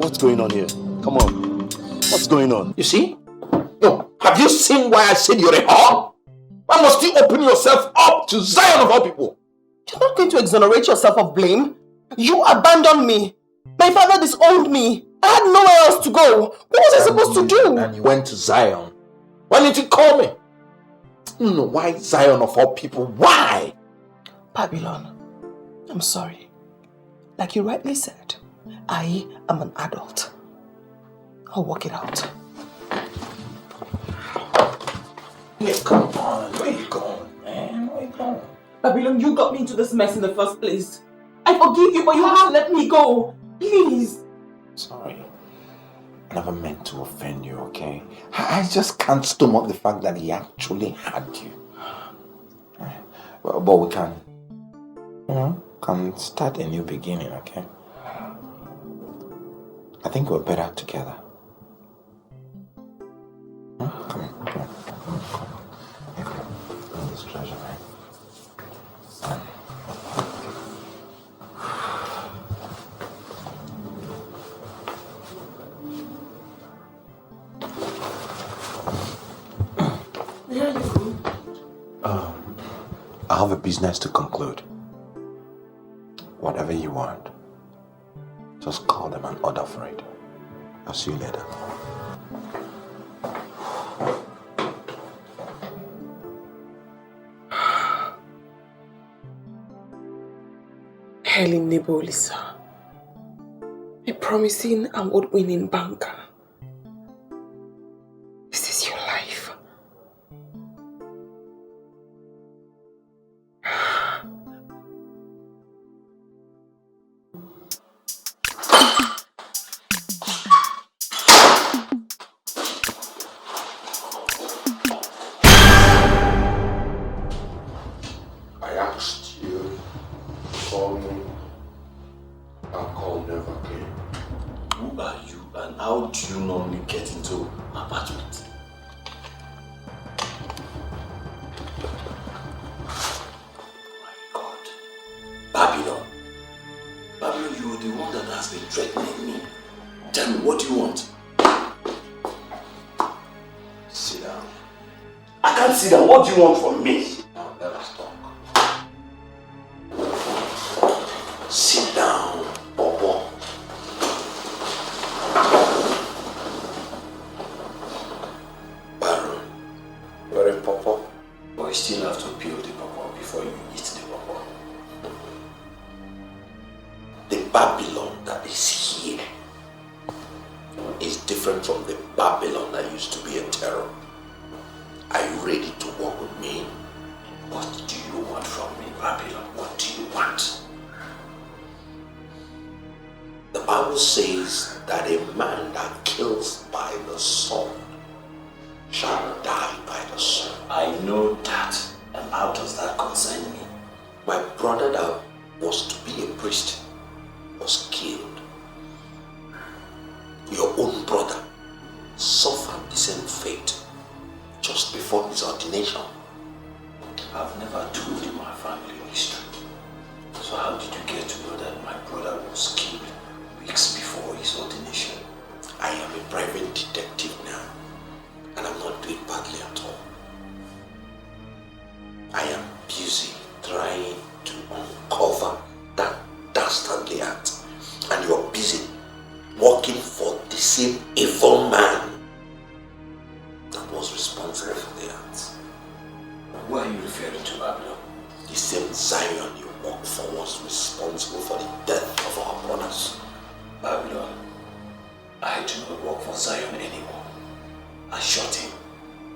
What's going on here? Come on. What's going on? You see? No. Have you seen why I said you're a whore? Why must you open yourself up to Zion of all people? You're not going to exonerate yourself of blame. You abandoned me. My father disowned me. I had nowhere else to go. What was I supposed to do? And you went to Zion. Why didn't you call me? No, why Zion of all people? Why? Babylon, I'm sorry. Like you rightly said, I am an adult. I'll work it out. Yeah, come on. Where you going, man? Where you going? Babylon, you got me into this mess in the first place. I forgive you, but you have to let me go. Please. Sorry. I never meant to offend you, okay? I just can't stomach the fact that he actually had you. But we can, can start a new beginning, okay? I think we're better together. Come on, come on. Here, come on. Bring this treasure, man. Where are you going? I have a business to conclude. Whatever you want, just call them and order for it. I'll see you later. Helen Nebolisa, a promising award-winning banker. This is your life. I asked you to call me and call never came. Who are you and how do you normally get into my apartment? Babylon. Babylon, you're the one that has been threatening me. Tell me, what do you want? Sit down. I can't sit down. What do you want from me? Now let us talk. Sit down, Bobo. Baron, you're a pawpaw. But you still have to peel the pawpaw before you eat the pawpaw. The Babylon that is here is different from the Babylon that used to be a terror. Are you ready to work with me? What do you want from me, Babylon? What do you want? The Bible says that a man that kills by the sword shall die by the sword. I know that. And how does that concern me? My brother that was to be a priest was killed. Your own brother suffered the same fate just before his ordination. I've never told you my family history. So how did you get to know that my brother was killed weeks before his ordination? I am a private detective now, and I'm not doing badly at all. I am busy trying to uncover that dastardly act, and you're busy working for the same evil man that was responsible for the act. Who are you referring to, Babylon? The same Zion you work for was responsible for the death of our brothers. Babylon, I do not work for Zion anymore. I shot him,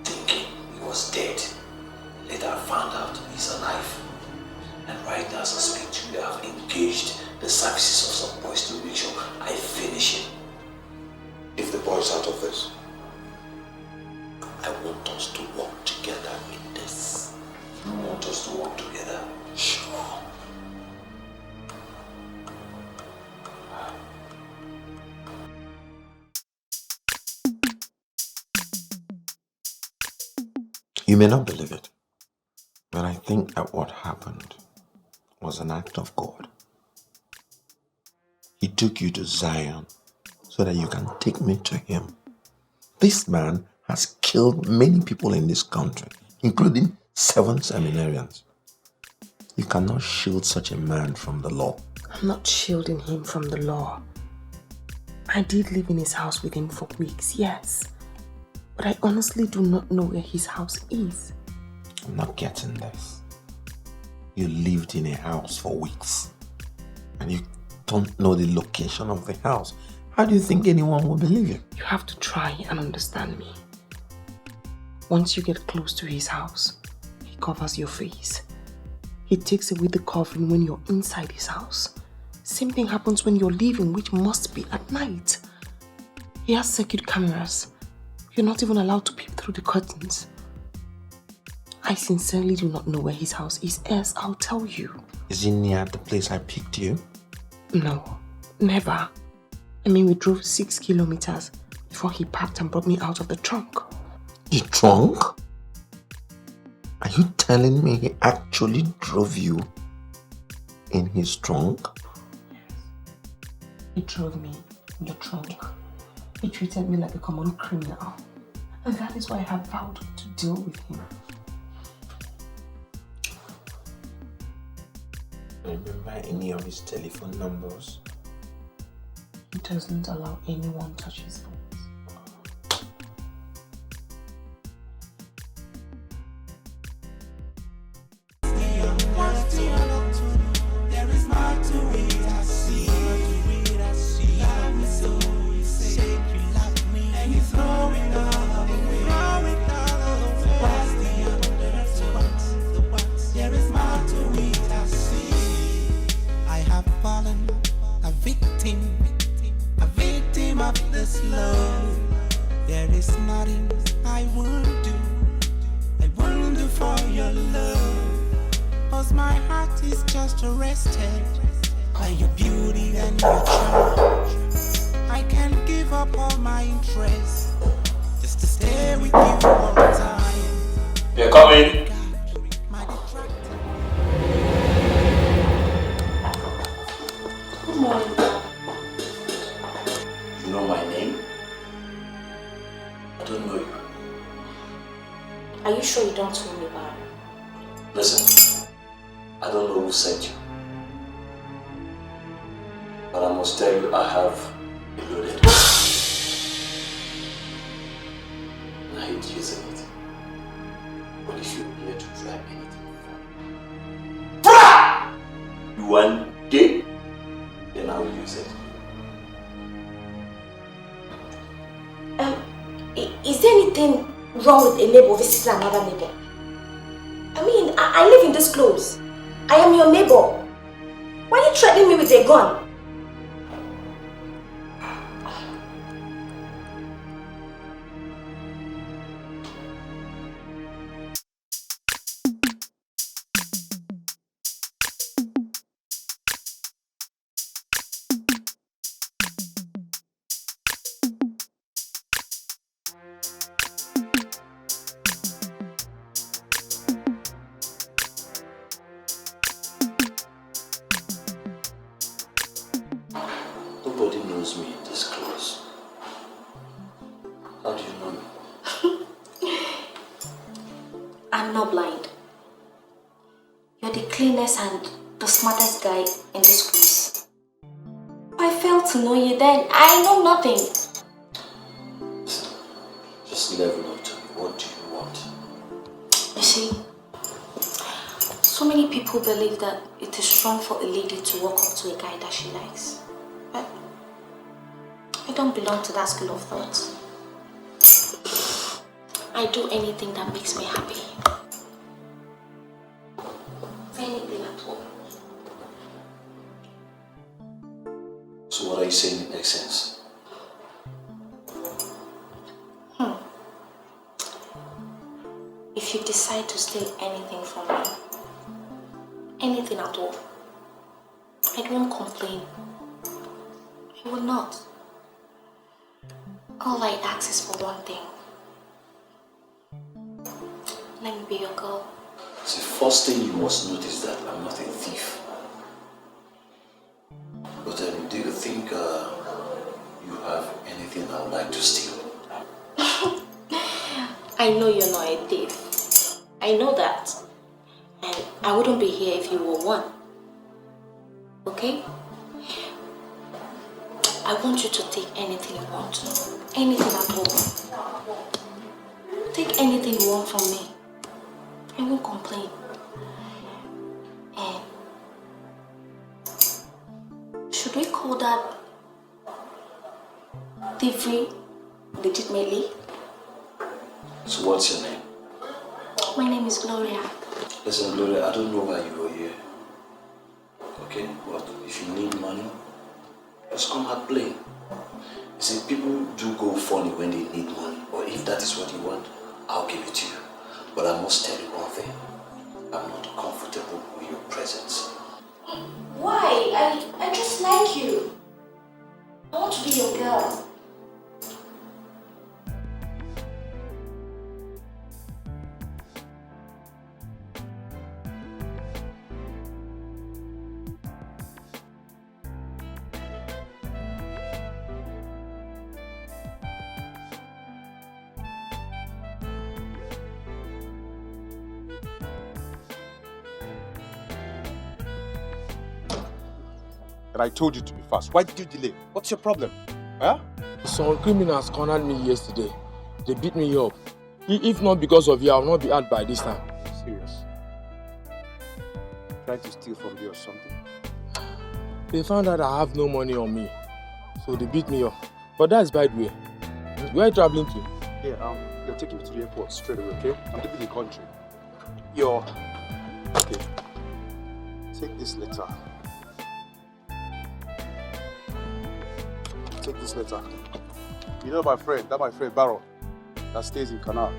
thinking he was dead. Later I found out he's alive. And right now as I speak to you, I have engaged the services of some boys to make sure I finish him. If the boy is out of this, I want us to work together in this. You want us to work together? Sure. You may not believe it, but I think that what happened was an act of God. He took you to Zion so that you can take me to him. This man has killed many people in this country, including 7 seminarians. You cannot shield such a man from the law. I'm not shielding him from the law. I did live in his house with him for weeks, yes. But I honestly do not know where his house is. I'm not getting this. You lived in a house for weeks and you don't know the location of the house. How do you think anyone will believe you? You have to try and understand me. Once you get close to his house, he covers your face. He takes away the covering when you're inside his house. Same thing happens when you're leaving, which must be at night. He has circuit cameras. You're not even allowed to peep through the curtains. I sincerely do not know where his house is, else I'll tell you. Is he near the place I picked you? No, never. I mean, we drove 6 kilometers before he parked and brought me out of the trunk. The trunk? Are you telling me he actually drove you in his trunk? Yes. He drove me in the trunk. He treated me like a common criminal. And that is why I have vowed to deal with him. Remember any of his telephone numbers? He doesn't allow anyone touch his phone. Another neighbor. I mean, I live in this close. I am your neighbor. Why are you threatening me with a gun? Nobody knows me this close. How do you know me? I'm not blind. You're the cleanest and the smartest guy in this place. If I fail to know you, then I know nothing. Just level up to me. What do you want? You see, so many people believe that it is wrong for a lady to walk up to a guy that she likes. But I don't belong to that school of thought. I do anything that makes me happy. Anything at all. So what are you saying makes sense? If you decide to steal anything from me, anything at all, I won't complain. I will not. All I ask is for one thing. Let me be your girl. The first thing you must notice that I'm not a thief. But do you think you have anything I would like to steal? I know you're not a thief. I know that. And I wouldn't be here if you were one. Okay? I want you to take anything you want. Anything at all. Take anything you want from me. I won't complain. And should we call that thievery legitimately? So what's your name? My name is Gloria. Listen, Gloria, I don't know why you were here. Okay? But if you need money, just come and play. You see, people do go funny when they need money. Or if that is what you want, I'll give it to you. But I must tell you one thing. I'm not comfortable with your presence. Why? I just like you. I want to be your girl. And I told you to be fast. Why did you delay? What's your problem? Huh? Some criminals cornered me yesterday. They beat me up. If not because of you, I will not be out by this time. Serious? Trying to steal from you or something? They found out I have no money on me. So they beat me up. But that's by the way. Where are you traveling to? Yeah, they'll take you to the airport straight away, okay? I'm leaving the country. Okay. Take this letter. Take this letter. You know my friend Baron, that stays in Canal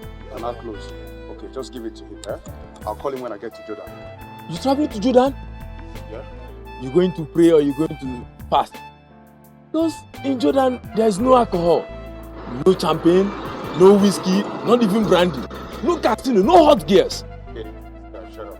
Close. Okay, just give it to him, eh? I'll call him when I get to Jordan. You traveling to Jordan? Yeah. You going to pray or you going to fast? Because in Jordan, there is no alcohol. No champagne, no whiskey, not even brandy. No casino, no hot gears. Okay, shut up.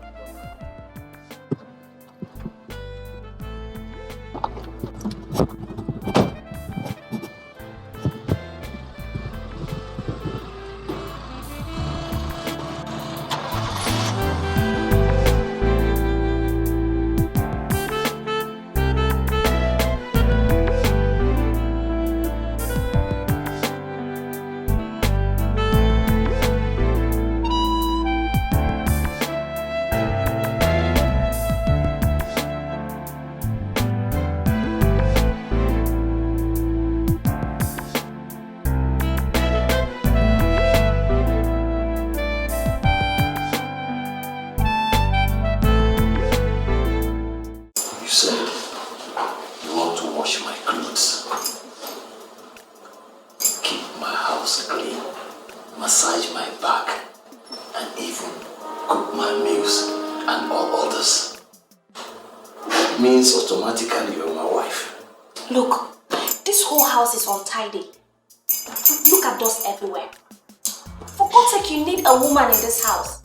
A woman in this house,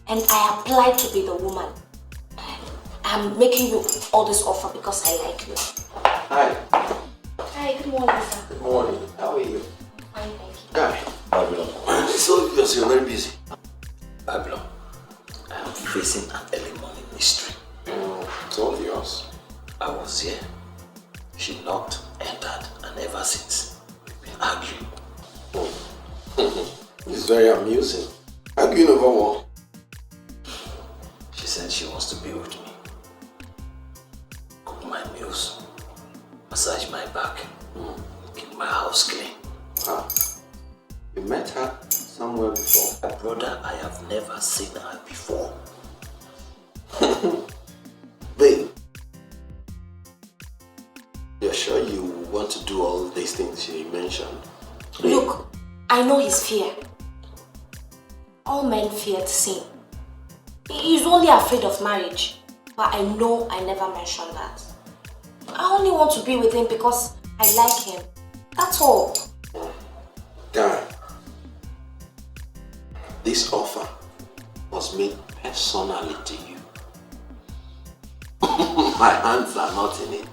and I applied to be the woman. I'm making you all this offer because I like you. Hi. Hi, good morning, sir. Good morning. How are you? Fine, thank you. Guy, Babylon. It's obvious you're very busy. Babylon, I am facing an early morning mystery. It's obvious. I was here. She knocked, entered, and ever since we've been arguing. It's very amusing. Arguing over what? She said she wants to be with me. Cook my meals. Massage my back. Keep my house clean. Ah, you met her somewhere before? My brother, I have never seen her before. Babe, you're sure you want to do all these things she mentioned? Look, I know his fear. All men fear sin. He's only afraid of marriage. But I know I never mentioned that. I only want to be with him because I like him. That's all. Guy, this offer was made personally to you. My hands are not in it.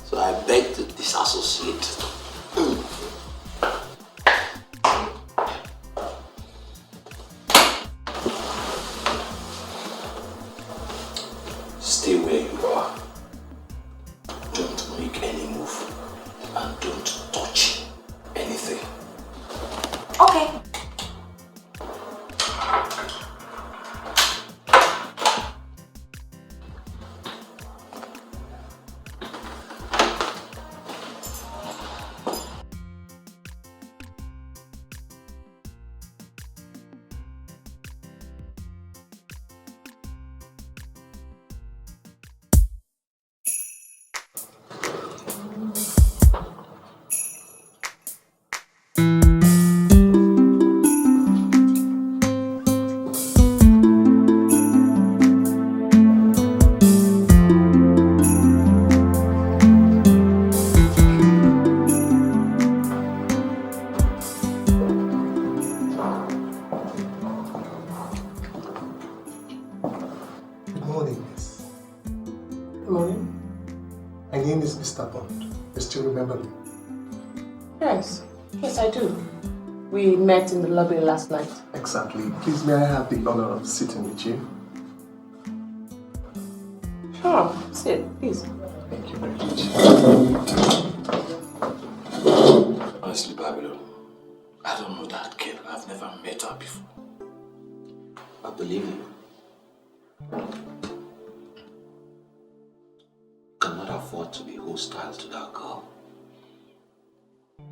So I beg to disassociate. Stay where you are. Don't make any move and don't touch anything. Okay. We met in the lobby last night. Exactly. Please, may I have the honor of sitting with you? Sure, sit, please. Thank you. Honestly, Babylon, I don't know that girl. I've never met her before. I believe you. Cannot afford to be hostile to that girl.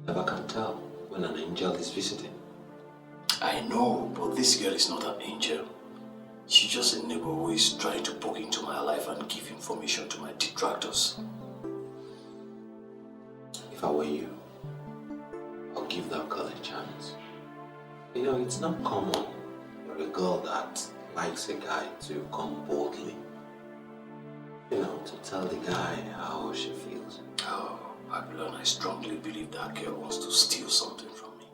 Never can tell when an angel is visiting. I know, but this girl is not an angel. She's just a neighbor who is trying to poke into my life and give information to my detractors. If I were you, I'll give that girl a chance. You know, it's not common for a girl that likes a guy to come boldly. You know, to tell the guy how she feels. Oh, Babylon, I strongly believe that girl wants to steal something from me.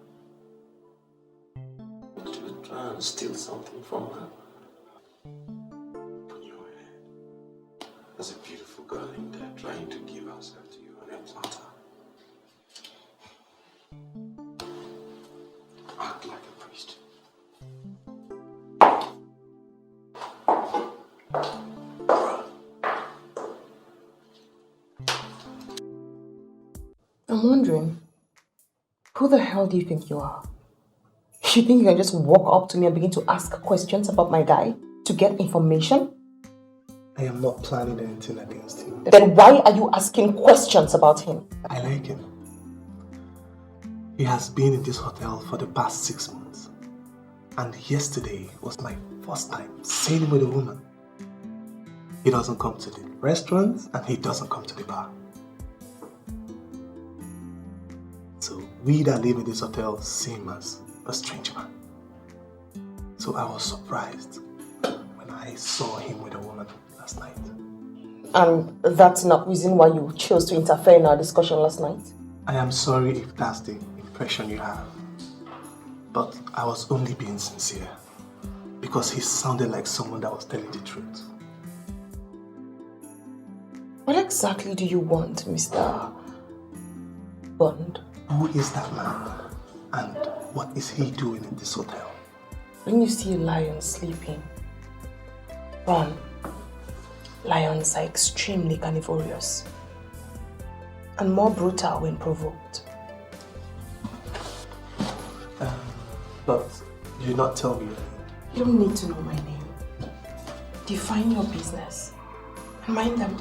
But you would try and steal something from her. There's a beautiful girl in there trying to give herself to you on a platter. Act like a priest. I'm wondering, who the hell do you think you are? You think you can just walk up to me and begin to ask questions about my guy to get information? I am not planning anything against him. Then why are you asking questions about him? I like him. He has been in this hotel for the past 6 months. And yesterday was my first time seeing him with a woman. He doesn't come to the restaurant and he doesn't come to the bar. So we that live in this hotel see him as a strange man. So I was surprised when I saw him with a woman last night. And that's not reason why you chose to interfere in our discussion last night? I am sorry if that's the impression you have. But I was only being sincere. Because he sounded like someone that was telling the truth. What exactly do you want, Mr. Bond? Who is that man? And what is he doing in this hotel? When you see a lion sleeping, run. Lions are extremely carnivorous and more brutal when provoked. But you did not tell me your name. You don't need to know my name. Define your business and mind them.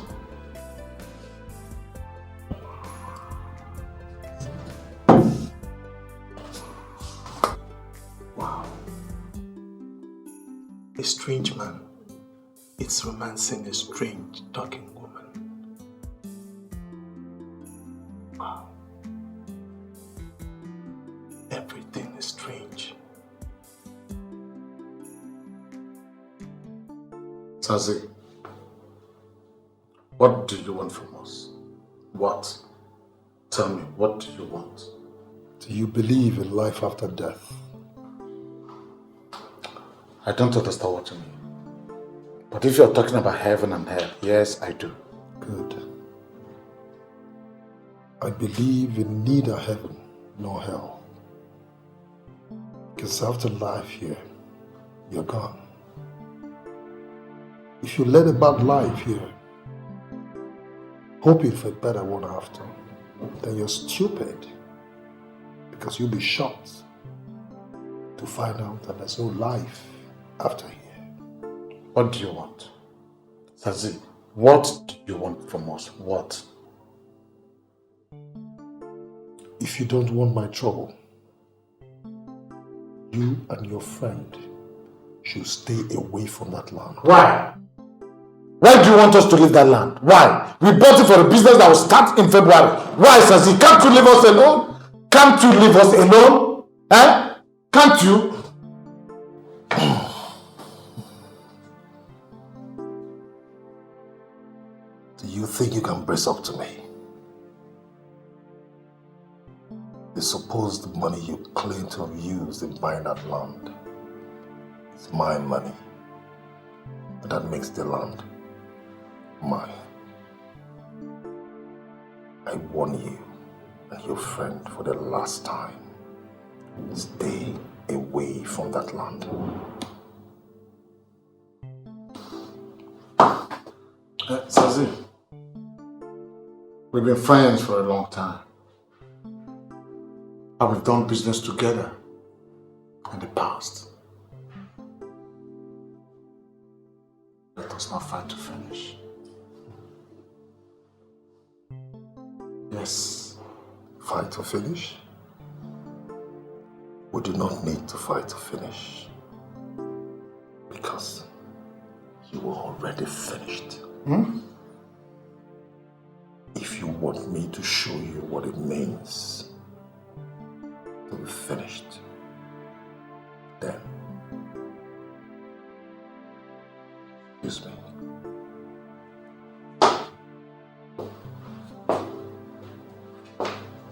Wow. A strange man. It's romancing a strange talking woman. Wow. Everything is strange. Sazi, what do you want from us? What? Tell me, what do you want? Do you believe in life after death? I don't understand what you mean. But if you're talking about heaven and hell, yes, I do. Good. I believe in neither heaven nor hell. Because after life here, you're gone. If you led a bad life here, hoping for a better one after, then you're stupid. Because you'll be shocked to find out that there's no life after here. What do you want? Sazi, what do you want from us? What? If you don't want my trouble, you and your friend should stay away from that land. Why? Why do you want us to leave that land? Why? We bought it for a business that will start in February. Why, Sazi? Can't you leave us alone? Can't you leave us alone? Eh? Can't you? Do you think you can brace up to me? The supposed money you claim to have used in buying that land is my money. And that makes the land mine. I warn you and your friend for the last time. Stay away from that land. Sazi, We've been friends for a long time. And we've done business together in the past. Let us not fight to finish. Yes. Fight to finish? We do not need to fight to finish. Because you are already finished. If you want me to show you what it means to be finished, then excuse me.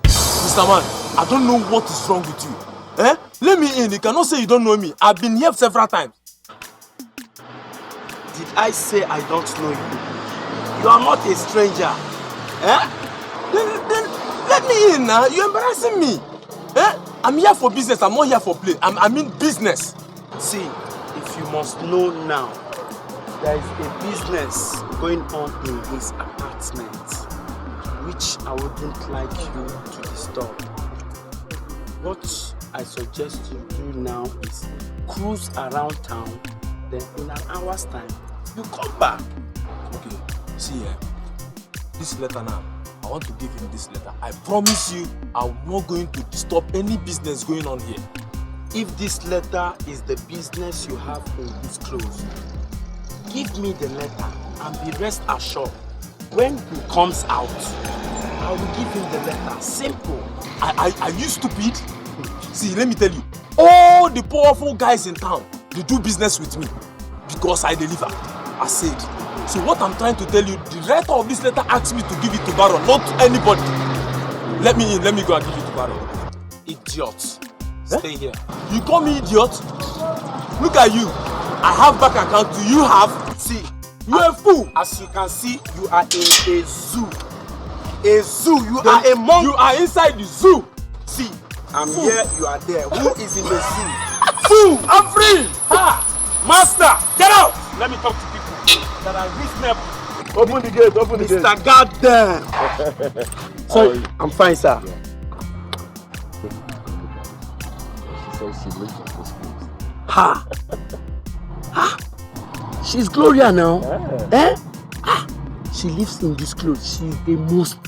Mr. Man, I don't know what is wrong with you. Eh? Let me in. You cannot say you don't know me. I've been here several times. Did I say I don't know you? You are not a stranger. Eh? Then let me in now. You're embarrassing me. Eh? I'm here for business. I'm not here for play. I mean business. See, if you must know now, there is a business going on in his apartment, which I wouldn't like you to disturb. What I suggest you do now is cruise around town, then in an hour's time, you come back. Okay, see this letter now. I want to give him this letter. I promise you, I'm not going to disturb any business going on here. If this letter is the business you have in this clothes, give me the letter and be rest assured. When he comes out, I will give him the letter. Simple. Are you stupid? See, let me tell you, all the powerful guys in town, they do business with me because I deliver. I said. So what I'm trying to tell you, the writer of this letter asked me to give it to Baron, not to anybody. Let me in. Let me go and give it to Baron. Idiot. Stay here. You call me idiot? Look at you. I have bank account. Do you have? See, you're a fool. As you can see, you are in a zoo. A zoo. You are a monk. You are inside the zoo. See, I'm here. You are there. Who is in the zoo? Fool! I'm free. Ha! Master, get out. Let me talk to people that are reasonable. Open the gate. Open the gate. Mr. Goddamn. Sorry, I'm fine, sir. She says she lives in this place. Ha! Ha! She's Gloria now. Eh? Ah! She lives in this clothes. She's the most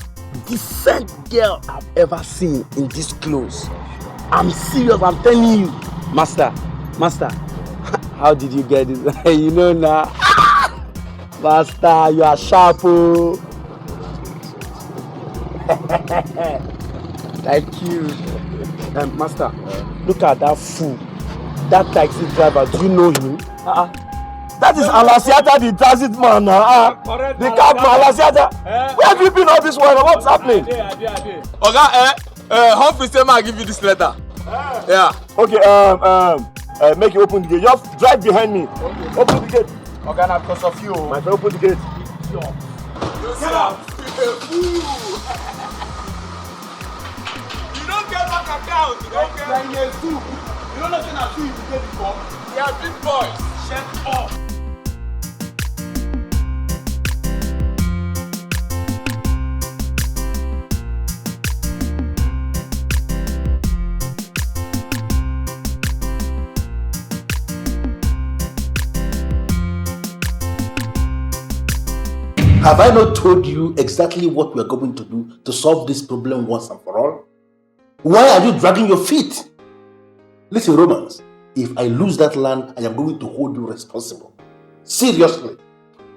decent girl I've ever seen in this clothes. I'm serious, I'm telling you. Master, how did you get it? You know now. Master, you are sharp. Oh. Thank you. Master, look at that fool. That taxi driver, do you know him? That is Alasiata, the transit man. The cab man, Alasiata. Where have you been all this while? What's happening? Oga, Humphrey said I'll give you this letter. Yeah. Okay, make you open the gate. You have to drive behind me. Okay. Open the gate. Okay, now because of you. My friend, open the gate. Get out. You don't get back account. You don't get. Like a zoo. You don't know what I see you did before. We are big boys. Shut up. Have I not told you exactly what we are going to do to solve this problem once and for all? Why are you dragging your feet? Listen, Romance, if I lose that land, I am going to hold you responsible. Seriously.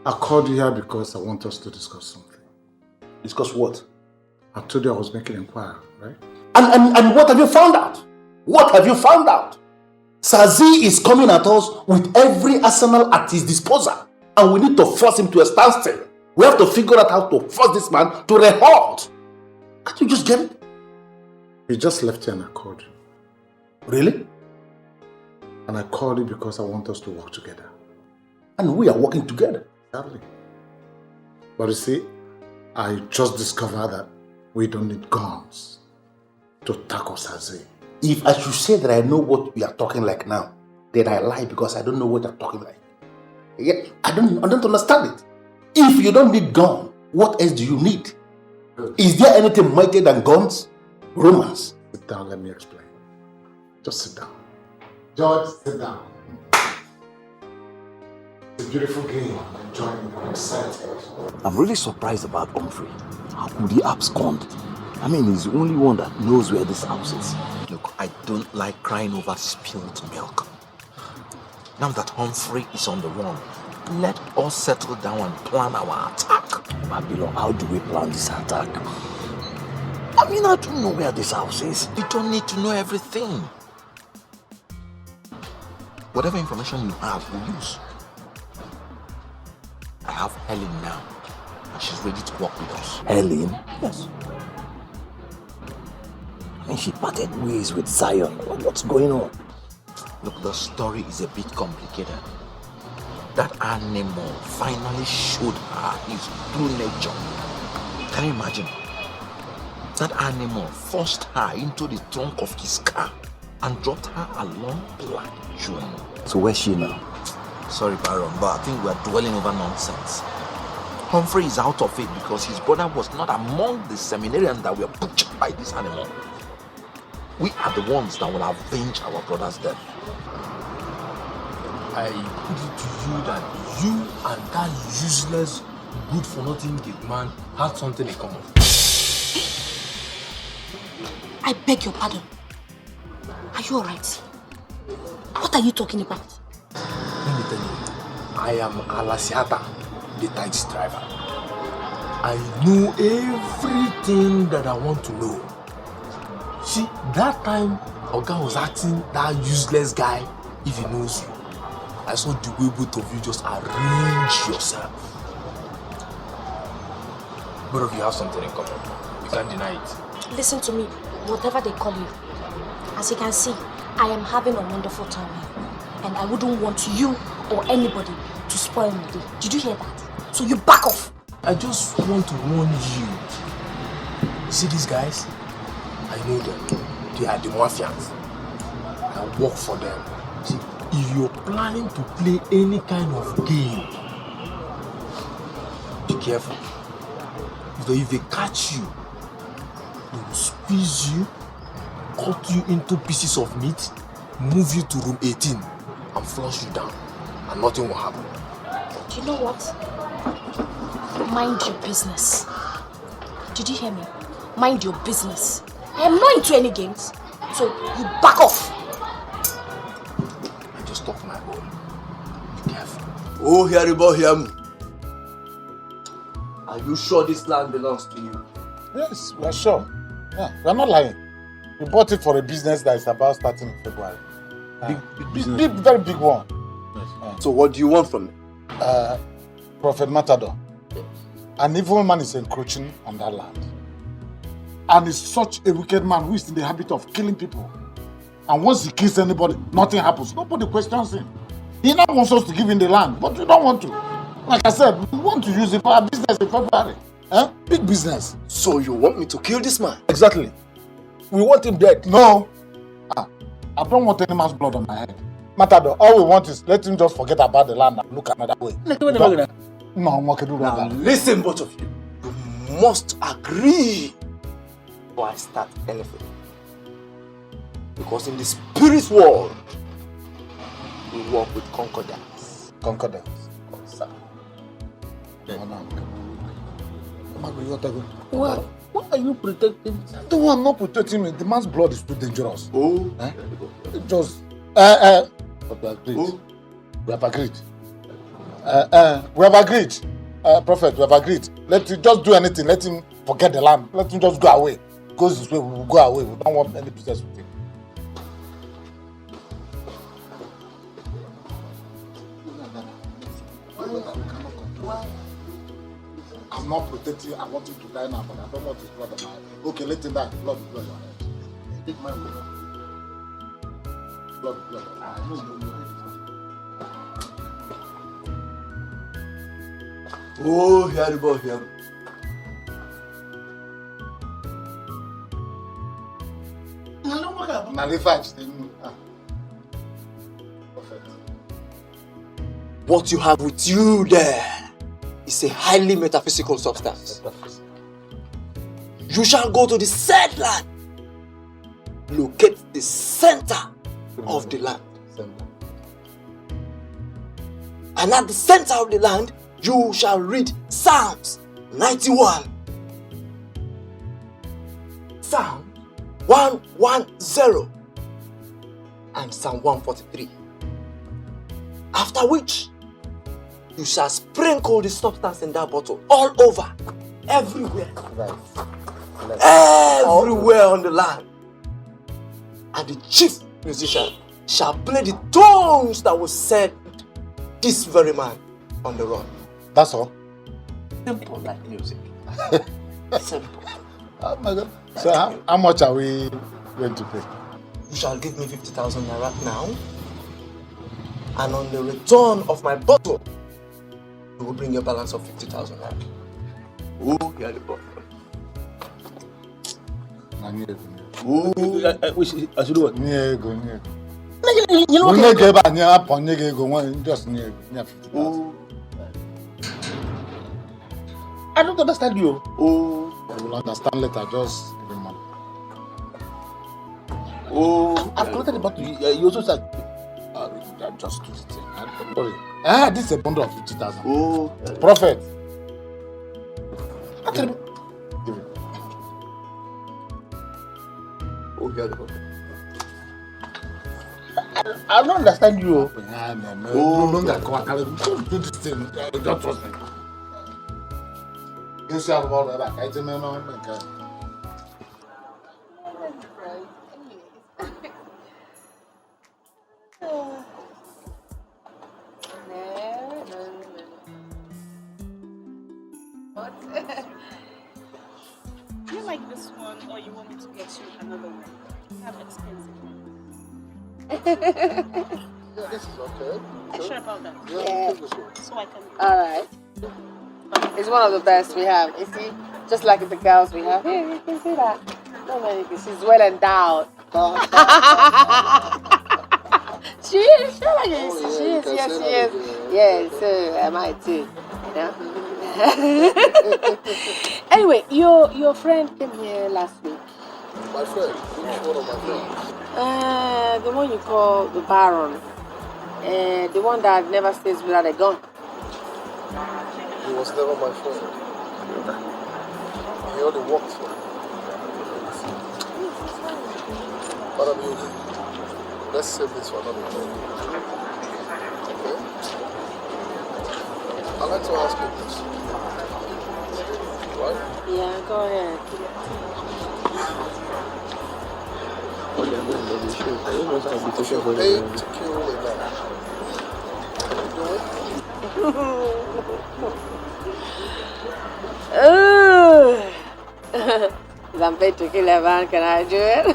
I called you here because I want us to discuss something. Discuss what? I told you I was making inquiry, right? And what have you found out? What have you found out? Sazi is coming at us with every arsenal at his disposal, and we need to force him to a standstill. We have to figure out how to force this man to a halt. Can't you just get it? He just left here and I called you. Really? And I called you because I want us to work together. And we are working together. Exactly. But you see, I just discovered that we don't need guns to tackle Sazi. If I should say that I know what we are talking like now, then I lie because I don't know what I'm talking like. Yeah, I don't understand it. If you don't need gun, what else do you need? Good. Is there anything mightier than guns? Romance? Sit down, let me explain. Just sit down. George, sit down. It's a beautiful game. I'm enjoying it. I'm excited. I'm really surprised about Humphrey. How could he abscond? I mean, he's the only one that knows where this house is. Look, I don't like crying over spilled milk. Now that Humphrey is on the run, let us settle down and plan our attack. Babylon, how do we plan this attack? I mean, I don't know where this house is. You don't need to know everything. Whatever information you have, we'll use. I have Helen now, and she's ready to work with us. Helen? Yes. I mean, she parted ways with Zion. What's going on? Look, the story is a bit complicated. That animal finally showed her his true nature. Can you imagine? That animal forced her into the trunk of his car and dropped her along Black June. So where's she now? Sorry, Baron, but I think we are dwelling over nonsense. Humphrey is out of it because his brother was not among the seminarians that were butchered by this animal. We are the ones that will avenge our brother's death. I put it to you that you and that useless, good-for-nothing gate man had something in common. I beg your pardon. Are you alright? What are you talking about? Let me tell you, I am Alasiata, the taxi driver. I know everything that I want to know. See, that time Oga was asking that useless guy if he knows you. I saw the way both of you just arrange yourself. Both of you have something in common. You can't deny it. Listen to me, whatever they call you. As you can see, I am having a wonderful time here. And I wouldn't want you or anybody to spoil my day. Did you hear that? So you back off. I just want to warn you. See these guys? I know them. They are the mafians. I work for them. See, if you're planning to play any kind of game, be careful. Because if they catch you, they will squeeze you, cut you into pieces of meat, move you to room 18, and flush you down. And nothing will happen. Do you know what? Mind your business. Did you hear me? Mind your business. I am not into any games. So you back off. I just talk my own. Be careful. Oh, Haribo Hiamu. Are you sure this land belongs to you? Yes, we are sure. Yeah, we are not lying. We bought it for a business that is about starting in February. Big business. Big, very big one. Yes. So what do you want from me? Prophet Matador. An evil man is encroaching on that land. And he's such a wicked man who is in the habit of killing people. And once he kills anybody, nothing happens. Nobody questions him. He now wants us to give him the land, but we don't want to. Like I said, we want to use it for our business in February. Big business. So you want me to kill this man? Exactly. We want him dead. No. I don't want any man's blood on my head. Matador, all we want is let him just forget about the land and look another way. No, I'm not going to do that. Listen, both of you. You must agree before I start anything. Because in the spirit world, we work with concordance. Concordance? Sir. Well, why are you protecting? No, I'm not protecting him. The man's blood is too dangerous. Oh. Just, we have agreed. Oh. We have agreed. We have agreed. Prophet, we have agreed. Let him just do anything. Let him forget the land. Let him just go away. Goes his way, we will go away. We don't want any business with him. I'm not protecting you. I want you to die now, but I don't want his blood on my head. Okay, let him die. Blood on your head. Take my blood. Blood. Oh, Haribo Hiamu. What you have with you there is a highly metaphysical substance. You shall go to the said land. Locate the center of the land. And at the center of the land, you shall read Psalms 91. Psalm 110 and Psalm 143. After which, you shall sprinkle the substance in that bottle all over, everywhere. Everywhere on the land. And the chief musician shall play the tones that will set this very man on the run. That's all? Simple like music. Simple. Oh my God. So how much are we going to pay? You shall give me 50,000 naira now. And on the return of my bottle, you will bring a balance of 50,000 naira. Oh, you are the boss. I do what? I don't understand you. Oh, I will understand later. Just give me money. Oh, I've collected the bottle. You also said, just do it. Don't worry. This is a bundle of 50,000. Oh, Prophet. Give it. Oh, here the bottle. I don't understand you. Don't do this thing. Don't trust me. You see how about that? I don't know. What? Do you like this one, or you want me to get you another one? You have expensive ones. Yeah, this is okay. Are you sure about that? Yeah. Take this one. So I can. All right. It's one of the best we have. You see, just like the girls we have. Here, you can see that. No, man, she's well endowed. She is. She is. Yes, she is. Yes, so am I too. You know? Anyway, your friend came here last week. My friend? Which one of my friends? The one you call the Baron. The one that never stays without a gun. He was never my friend. He only worked for me. Madam Yugi, let's save this for another day. Okay? I'd like to ask you this. Right? Yeah, go ahead. If you're paid to kill a man, can you do it? If I'm paid to kill a man, can I do it?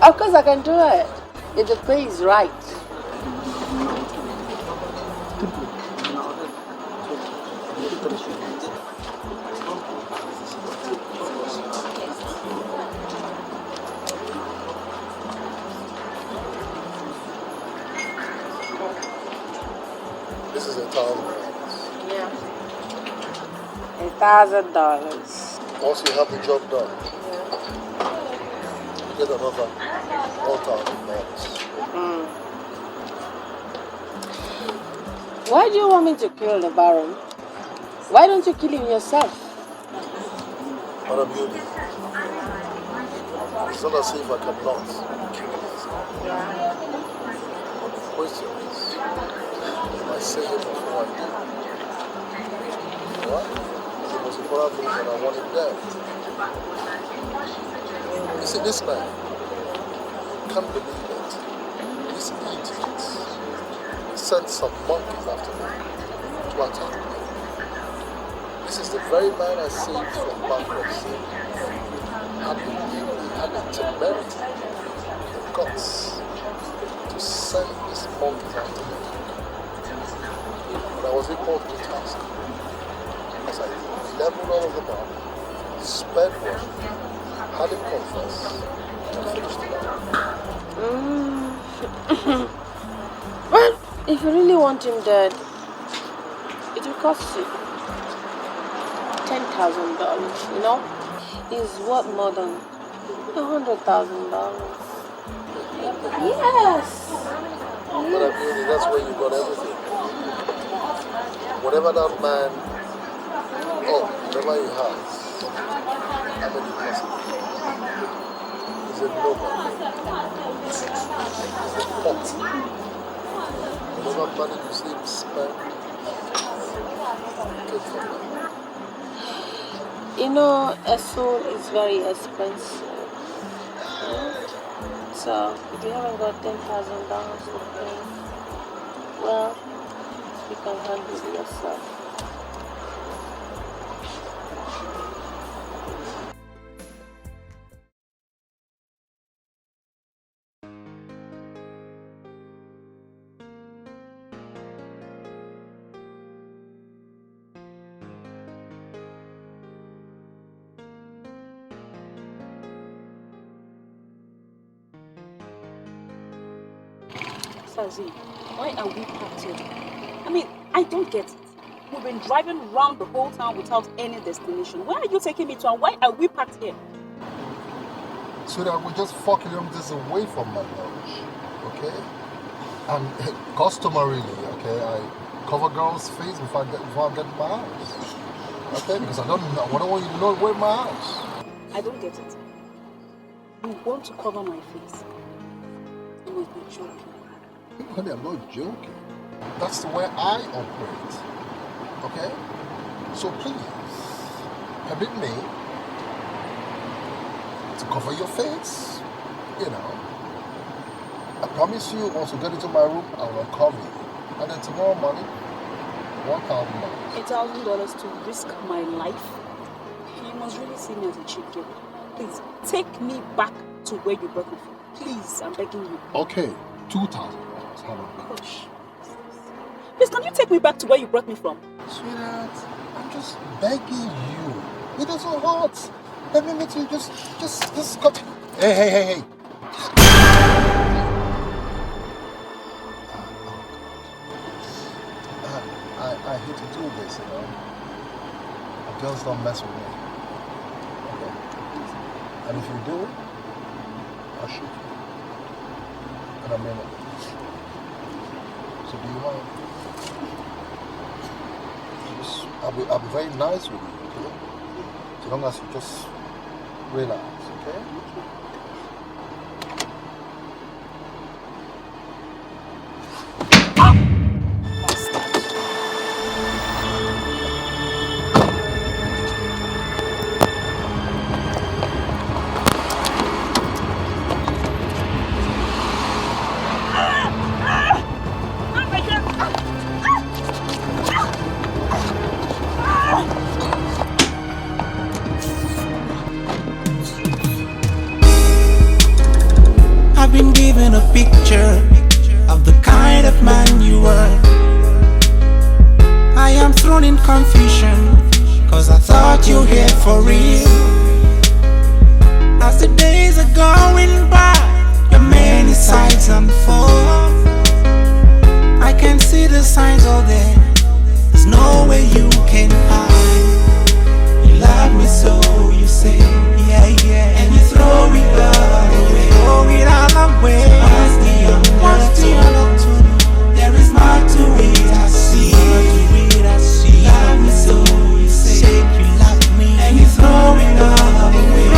Of course I can do it. If the pay is right. This is $1,000. Yeah. $1,000. Once you have the job done, you get another $1,000. Why do you want me to kill the Baron? Why don't you kill him yourself? Madam Yudi, it's not as if I cannot kill him. But the question is, if I say him before I do, what? It's the most important thing that I want him dead. You see, this man, you can't believe it. This idiot sent some monkeys after me to attack me. This is the very man I saved from bankruptcy. Had the temerity, the guts to send these monkeys after me. But I was equal to the task. As I leveled all of them up, spared one, had him confess, and finished it up. Well, if you really want him dead, it will cost you $10,000, you know? is worth more than $100,000. Yes. But I mean, that's where you got everything. Whatever that man, whatever he has, I mean, he's a nobody. He's a pot. Whatever money you see him spend, take from him. You know, a soul is very expensive. So, if you haven't got $10,000 to pay, well, you can handle it yourself. Sazi, why are we parked here? I mean, I don't get it. We've been driving around the whole town without any destination. Where are you taking me to and why are we parked here? So that we're just 4 kilometers away from my lodge, okay? And customarily, okay, I cover girls' face before I get to my house. Okay, because I don't want you to know where my house. I don't get it. You want to cover my face? You must be joking. Honey, I'm not joking. That's the way I operate. Okay? So please, permit me to cover your face. You know. I promise you, once you get into my room, I will uncover you. And then tomorrow morning, $1,000. $1,000 to risk my life? You must really see me as a cheap girl. Please, take me back to where you brought me from. Please, I'm begging you. Okay, $2,000. How about that? Gosh. Please, can you take me back to where you brought me from? Sweetheart, I'm just begging you. It doesn't hurt. Let me meet you. Just come. Hey. I hate to do this, you know. The girls don't mess with me. Okay? And if you do, I'll shoot you. And I mean it. So do you mind? I'll be very nice with you, okay? So long as you just relax, okay? I've been given a picture of the kind of man you were. I am thrown in confusion, cause I thought you here for real. As the days are going by, your many sides unfold. I can see the signs all there, there's no way you can hide. You love me so, you say, yeah, and you throw it all away. Throw it all away. What's the other to know? There is more to it, I see. You love me so, you say, you love me, and you throw it all away.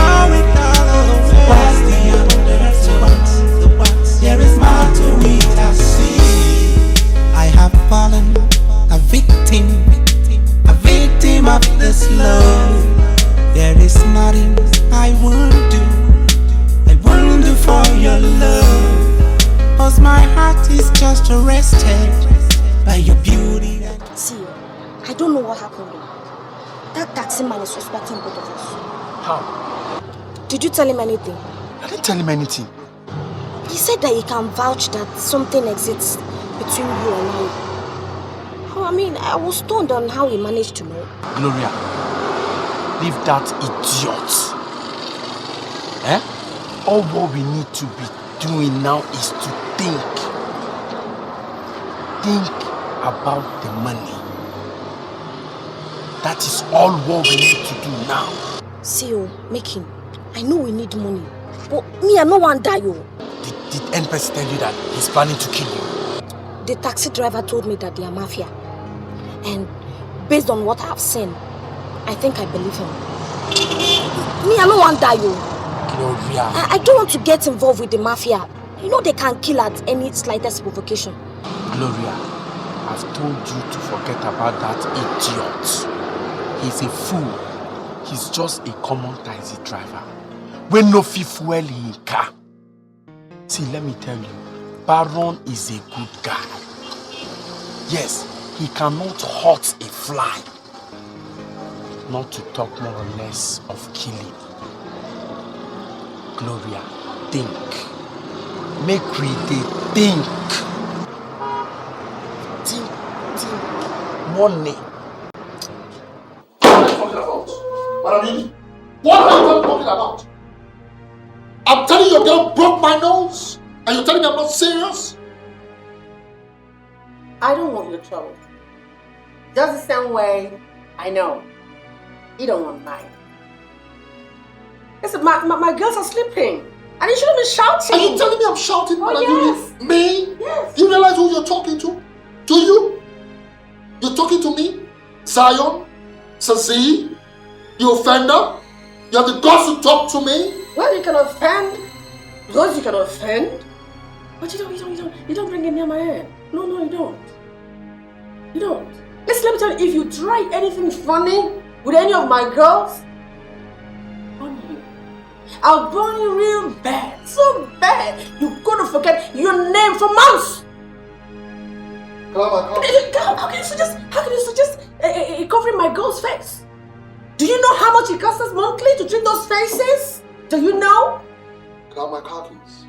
What's the other to know? There is more to it, I see. I have fallen a victim of this love. There is nothing I won't do for your love, cause my heart is just arrested by your beauty. See, I don't know what happened. That taxi man is suspecting both of us. How? Did you tell him anything? I didn't tell him anything. He said that he can vouch that something exists between you and I. Oh, I mean, I was stunned on how he managed to know. Gloria, leave that idiot. Eh? All what we need to be doing now is to think. Think about the money. That is all what we need to do now. See, make him. I know we need money. But me, I no want die, Did NPC tell you that he's planning to kill you? The taxi driver told me that they are mafia. And based on what I've seen, I think I believe him. Me, I don't want to die, Gloria. I don't want to get involved with the mafia. You know they can kill at any slightest provocation. Gloria, I've told you to forget about that idiot. He's a fool. He's just a common taxi driver. When no fit fuel in car. See, let me tell you, Baron is a good guy. Yes, he cannot hurt a fly. Not to talk more or less of killing. Gloria, think. Make we think. Think. Money. What are you talking about? Madam, what are you talking about? I'm telling you, your girl broke my nose, and you're telling me I'm not serious? I don't want your trouble. Just the same way I know you don't want mine. Listen, my girls are sleeping. And you shouldn't be shouting. Are you telling me I'm shouting? Oh, yes. Me? Yes. You realize who you're talking to? Do you? You're talking to me? Zion? Sazi? You offender? You have the guts to talk to me? Well, you can offend. Those you can offend. But you don't bring it near my head. No, you don't. You don't. Listen, let me tell you, if you try anything funny with any of my girls, I'll burn you real bad, so bad, you're gonna forget your name for months. How can you suggest covering my girl's face? Do you know how much it costs us monthly to treat those faces? Do you know? Can I have my car keys?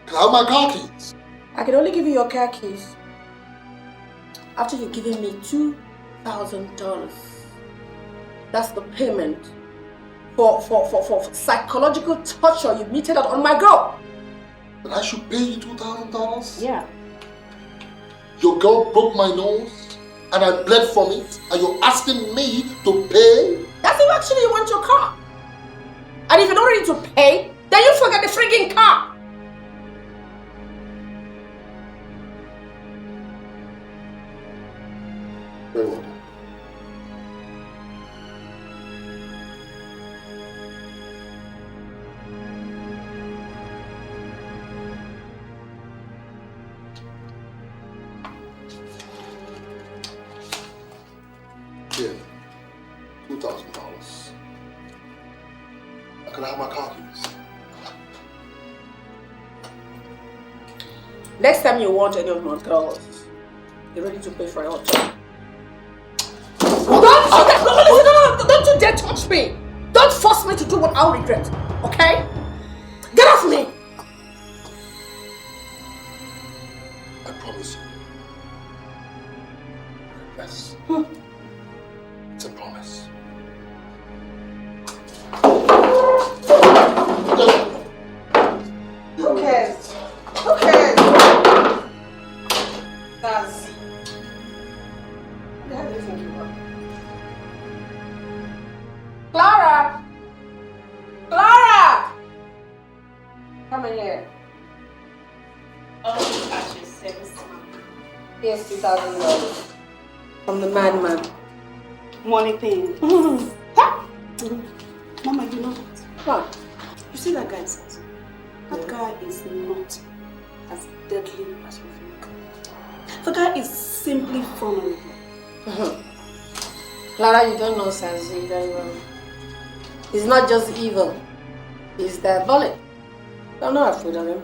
Can I have my car keys? I can only give you your car keys after you've given me $2,000. That's the payment for psychological torture you meted out on my girl. But I should pay you $2,000? Yeah. Your girl broke my nose and I bled from it, and you're asking me to pay? That's if actually you want your car. And if you're not ready to pay, then you forget the frigging car. Very well. Here, $2,000. Can I have my car keys? Next time you want any of my girls, you're ready to pay for a hotel. Don't you dare touch me! Don't force me to do what I'll regret, okay? Get off me! I promise you. Yes. It's a promise. Who cares? Who cares? That's... What do you think you want? Clara! Clara! Come in here. Oh, Chacha, service. Here's $2,000 from the madman. Money thing. Mama, you know what? What? You see that guy says? That guy is not as deadly as we think. The guy is simply vulnerable. Clara, you don't know Sazi very well. He's not just evil. He's diabolic. I'm not afraid of him.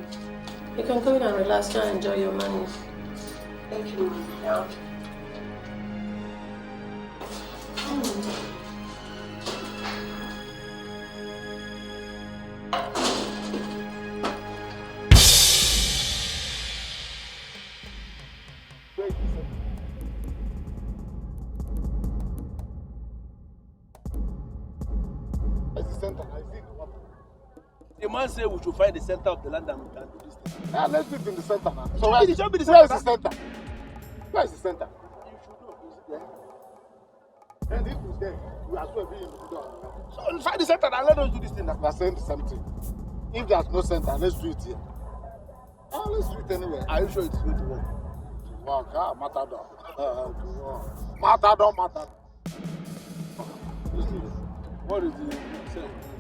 You can come in and relax and enjoy your money. Thank you, Mama. Yeah. The man said we should find the center of the land and we can do this thing. Yeah, let's do it in the center now. So Where where is is the the center? center? Where is the center? You should know. Is it there? And if he's there, we are still being in the door. So inside the center and let us do this thing. We are saying something. If there's no center, let's do it here. Oh, let's do it anywhere. Are you sure it's going to work? To work, matador. To work. Matador. Listen, what is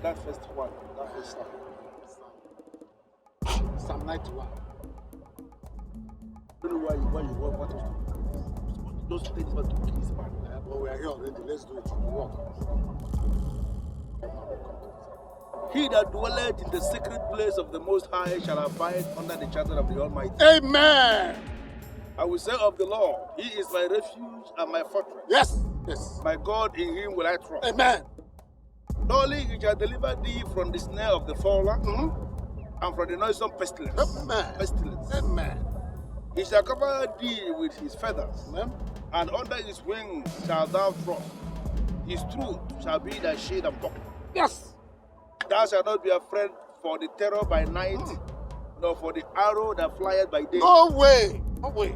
that first one? That first Psalm 91. I don't know why you want us to do this. You're supposed to just take this man to kill this man. But we are here already. Let's do it. To work. He that dwelleth in the secret place of the Most High shall abide under the shelter of the Almighty. Amen. I will say of the Lord, He is my refuge and my fortress. Yes. My God, in Him will I trust. Amen. Surely He shall deliver thee from the snare of the fowler and from the noisome pestilence. Amen. He shall cover thee with His feathers, and under His wings shalt thou trust. His truth shall be thy shade and buckler. Yes. Thou shalt not be afraid for the terror by night, nor for the arrow that flieth by day. No way. No way.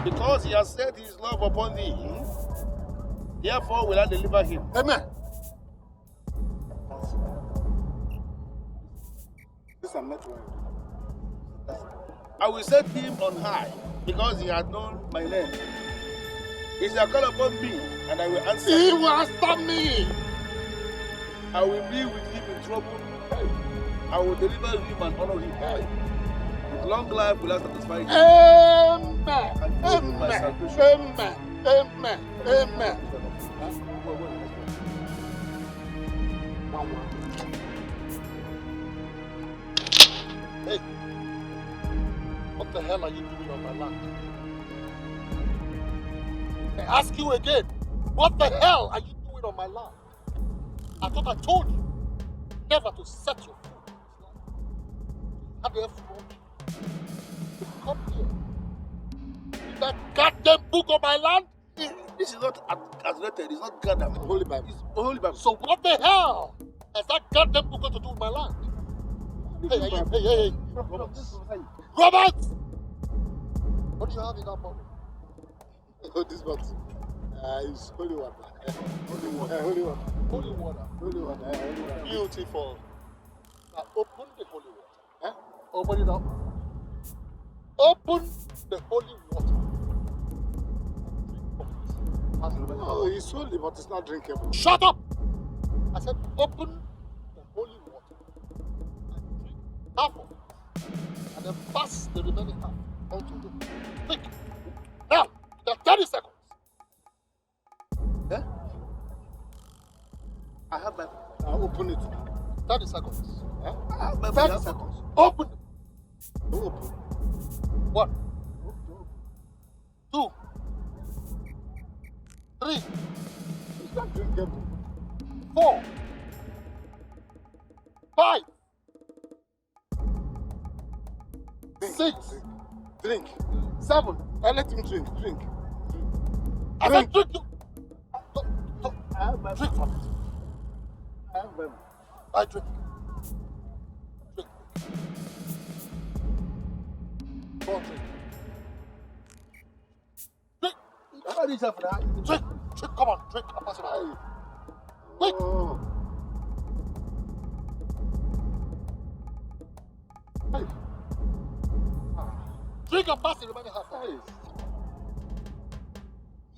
Because He has set His love upon thee, therefore will I deliver him. Amen. This is not I will set him on high, because he had known my name. He shall call upon me, and I will answer him. He will answer me. I will be with him in trouble. I will deliver him and honor him. With long life will I satisfy him. Amen. And give him my Amen. salvation. Amen. Amen. Hey, what the hell are you doing on my land? I ask you again, what the hell are you doing on my land? I thought I told you never to set your foot. Have you ever to come here? That goddamn book on my land? This is not translated, it's not goddamn. It's Holy Bible. It's Holy Bible. So what the hell has that goddamn book got to do with my land? Hey. Robert! What do you have in that bottle? Oh, this bottle. It's holy water. Holy water. Beautiful. Now open the holy water. Open it up. Open the holy water. Oh, it's holy, but it's not drinkable. Shut up! I said, open the holy water and drink half of it, and then pass the remaining half onto the quick. Now, there are 30 seconds. Yeah? I have my. Now open it. 30 seconds. I have my 30 seconds. Open it. Open. 1, 2, 3. It's not drinkable. 4, 5, 6. Drink. 7. I let him drink. I said drink. Drink from it. I drink. Go on, drink. Drink. Come on, drink. I'll pass it on. Quick. Hey. Drink and pass the remaining half.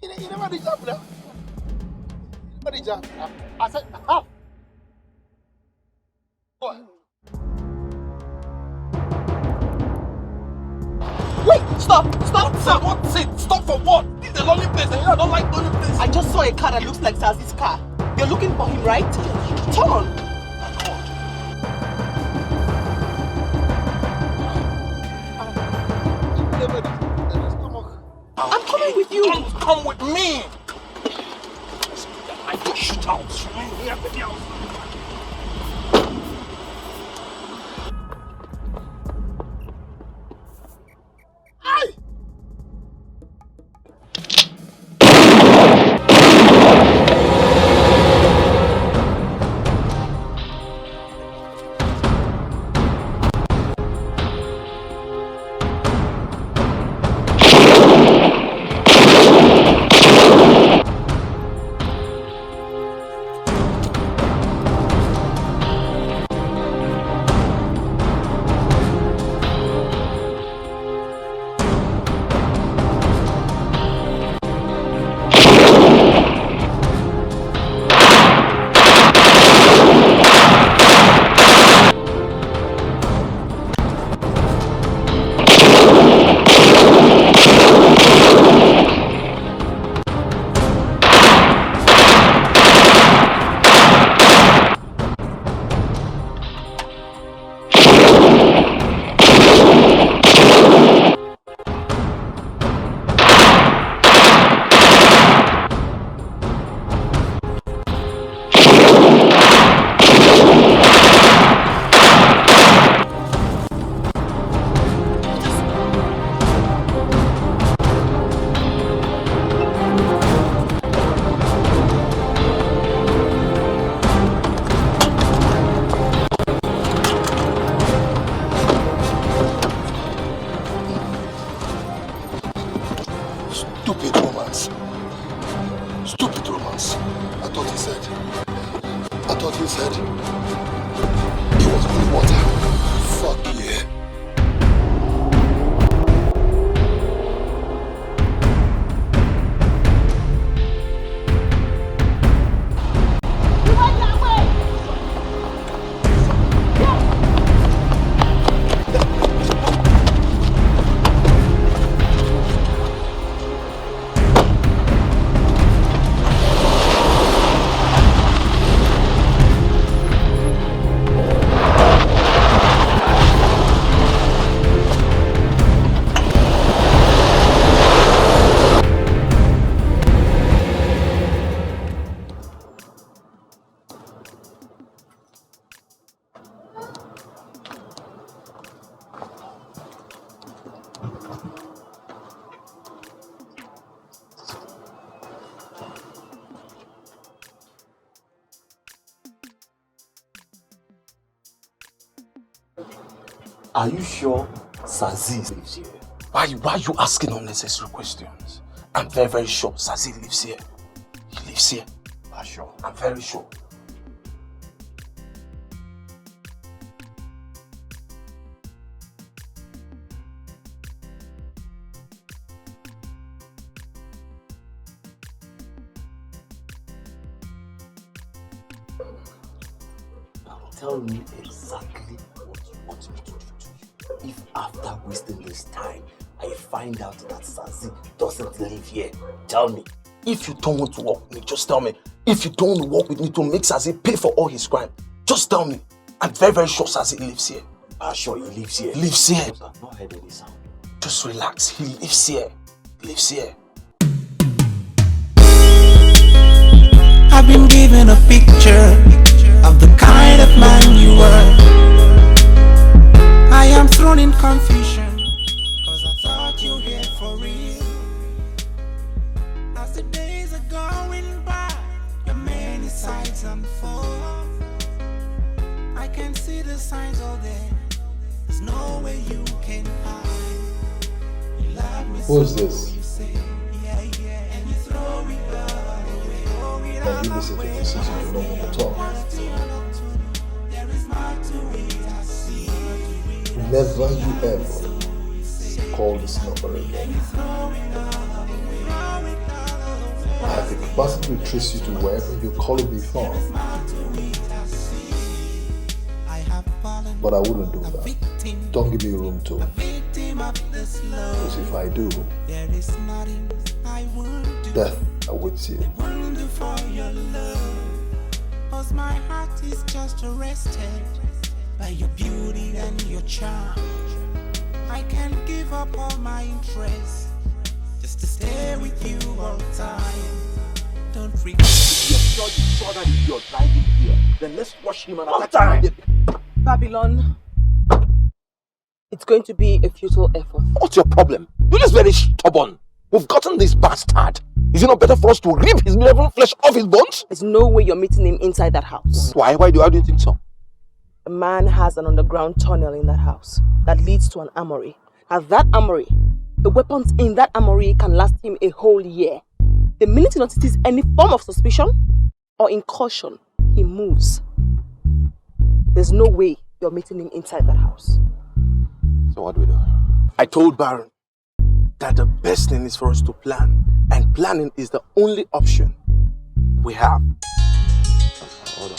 You never did that, bro. What did you? I said half. Go ahead. Wait, stop! What's it? Stop for what? This is a lonely place and I don't like lonely places. I just saw a car that looks like Sazi's car. You're looking for him, right? Turn! I'm coming with you! Don't come with me! I just shoot out. It was good water. Fuck yeah. Are you sure Sazi lives here? Why are you asking unnecessary questions? I'm very, very sure Sazi lives here. He lives here. I'm sure. I'm very sure. Tell me exactly what you want me to do to you. If after wasting this time, I find out that Sazi doesn't live here, tell me. If you don't want to work with me, just tell me. If you don't want to work with me to make Sazi pay for all his crime, just tell me. I'm very, very sure Sazi lives here. I'm sure he lives here. Lives here. I've not heard any sound. Just relax. He lives here. He lives here. I've been given a picture of the kind of man you were. I am thrown in confusion, cause I thought you here for real. As the days are going by, your many sides unfold. I can see the signs all there. There's no way you can hide. You love me. Who's this? You say, yeah, and you throw it all away. Now you listen to this since you don't want to talk. Never you ever call this number again. I have the capacity to trace you to wherever you're calling me from. But I wouldn't do that. Don't give me room to. Because if I do, death awaits you. Cause my heart is just arrested by your beauty and your charm. I can't give up all my interest just to stay with you all time. Don't forget. If you're sure you saw that idiot driving here, then let's wash him and attack him. Babylon, it's going to be a futile effort. What's your problem? You're just very stubborn. We've gotten this bastard. Is it not better for us to rip his living flesh off his bones? There's no way you're meeting him inside that house. Why? Why do you think so? A man has an underground tunnel in that house that leads to an armory. At that armory, the weapons in that armory can last him a whole year. The minute he notices any form of suspicion or incursion, he moves. There's no way you're meeting him inside that house. So what do we do? I told Baron that the best thing is for us to plan. And planning is the only option we have. Hold on.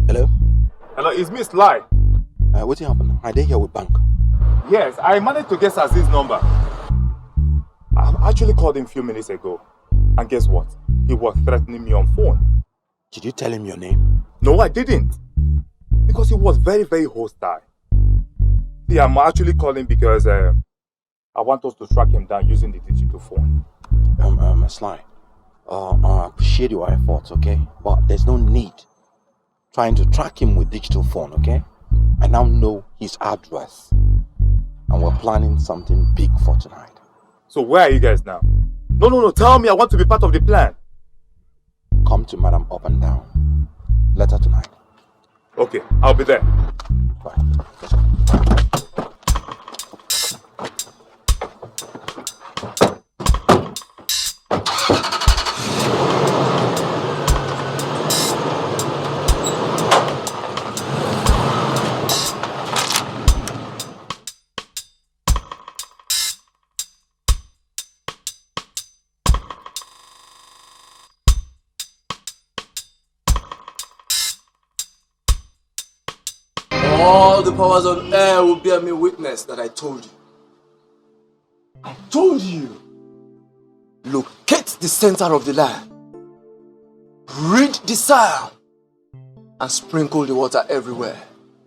Hello? Hello, it's Miss Lai. What happened? Are they here with bank? Yes, I managed to get Sazi's number. I actually called him a few minutes ago. And guess what? He was threatening me on phone. Did you tell him your name? No, I didn't. Because he was very, very hostile. See, I'm actually calling because I want us to track him down using the digital phone. Miss Lai, I appreciate your efforts, okay? But there's no need trying to track him with digital phone, okay? I now know his address. And we're planning something big for tonight. So where are you guys now? No, tell me, I want to be part of the plan. Come to Madam Up and Down. Later tonight. Okay, I'll be there. Fine. All the powers on air will bear me witness that I told you. I told you. Locate the center of the land. Read the sound. And sprinkle the water everywhere.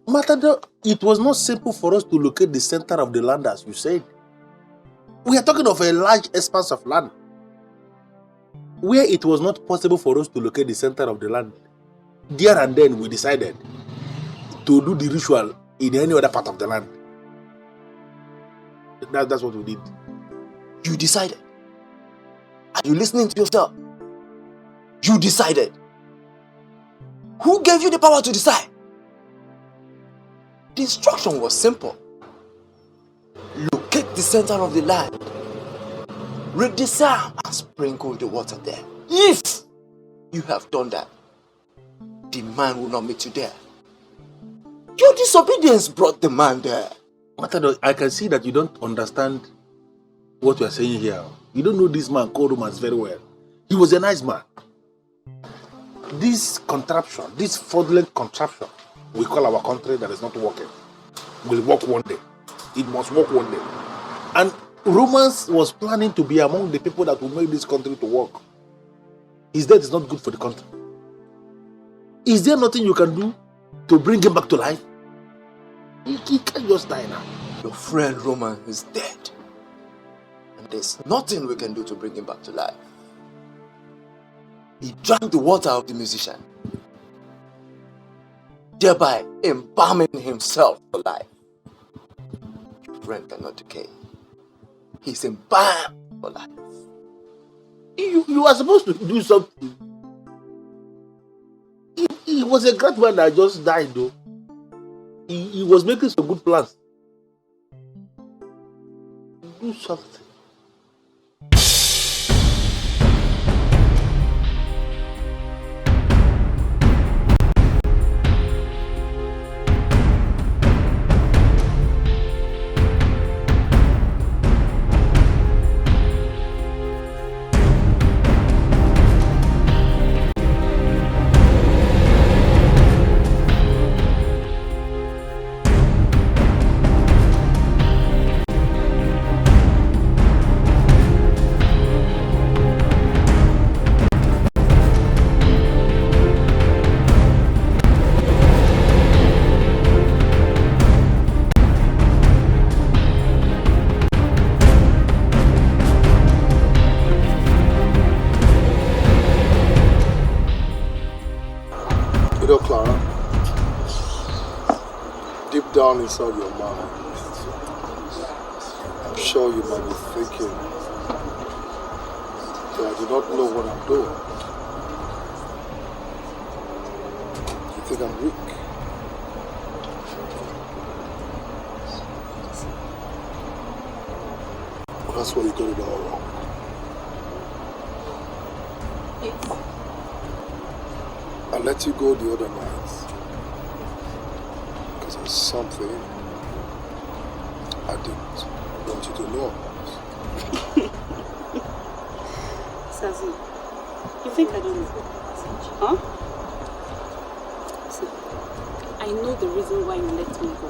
Matador, it was not simple for us to locate the center of the land as you said. We are talking of a large expanse of land where it was not possible for us to locate the center of the land. There and then we decided to do the ritual in any other part of the land. That's what we did. You decided. Are you listening to yourself? You decided. Who gave you the power to decide? The instruction was simple. Locate the center of the land. Read the psalm and sprinkle the water there. If you have done that, the man will not meet you there. Your disobedience brought the man there. Matador, I can see that you don't understand what we are saying here. You don't know this man called Romance very well. He was a nice man. This contraption, this fraudulent contraption we call our country that is not working, will work one day. It must work one day. And Romance was planning to be among the people that will make this country to work. His death is not good for the country. Is there nothing you can do to bring him back to life? He can't just die now. Your friend Roman is dead. And there's nothing we can do to bring him back to life. He drank the water of the musician, thereby embalming himself for life. Your friend cannot decay. He's embalmed for life. You are supposed to do something. He was a great man that just died though. He was making some good plans. Do something. Down inside your mind, I'm sure you might be thinking that I do not know what I'm doing. You think I'm weak? Well, that's why you got it all wrong. I let you go the other night. There's something I didn't want you to know about. Sazi, you think I don't know? Huh? See, I know the reason why you let me go.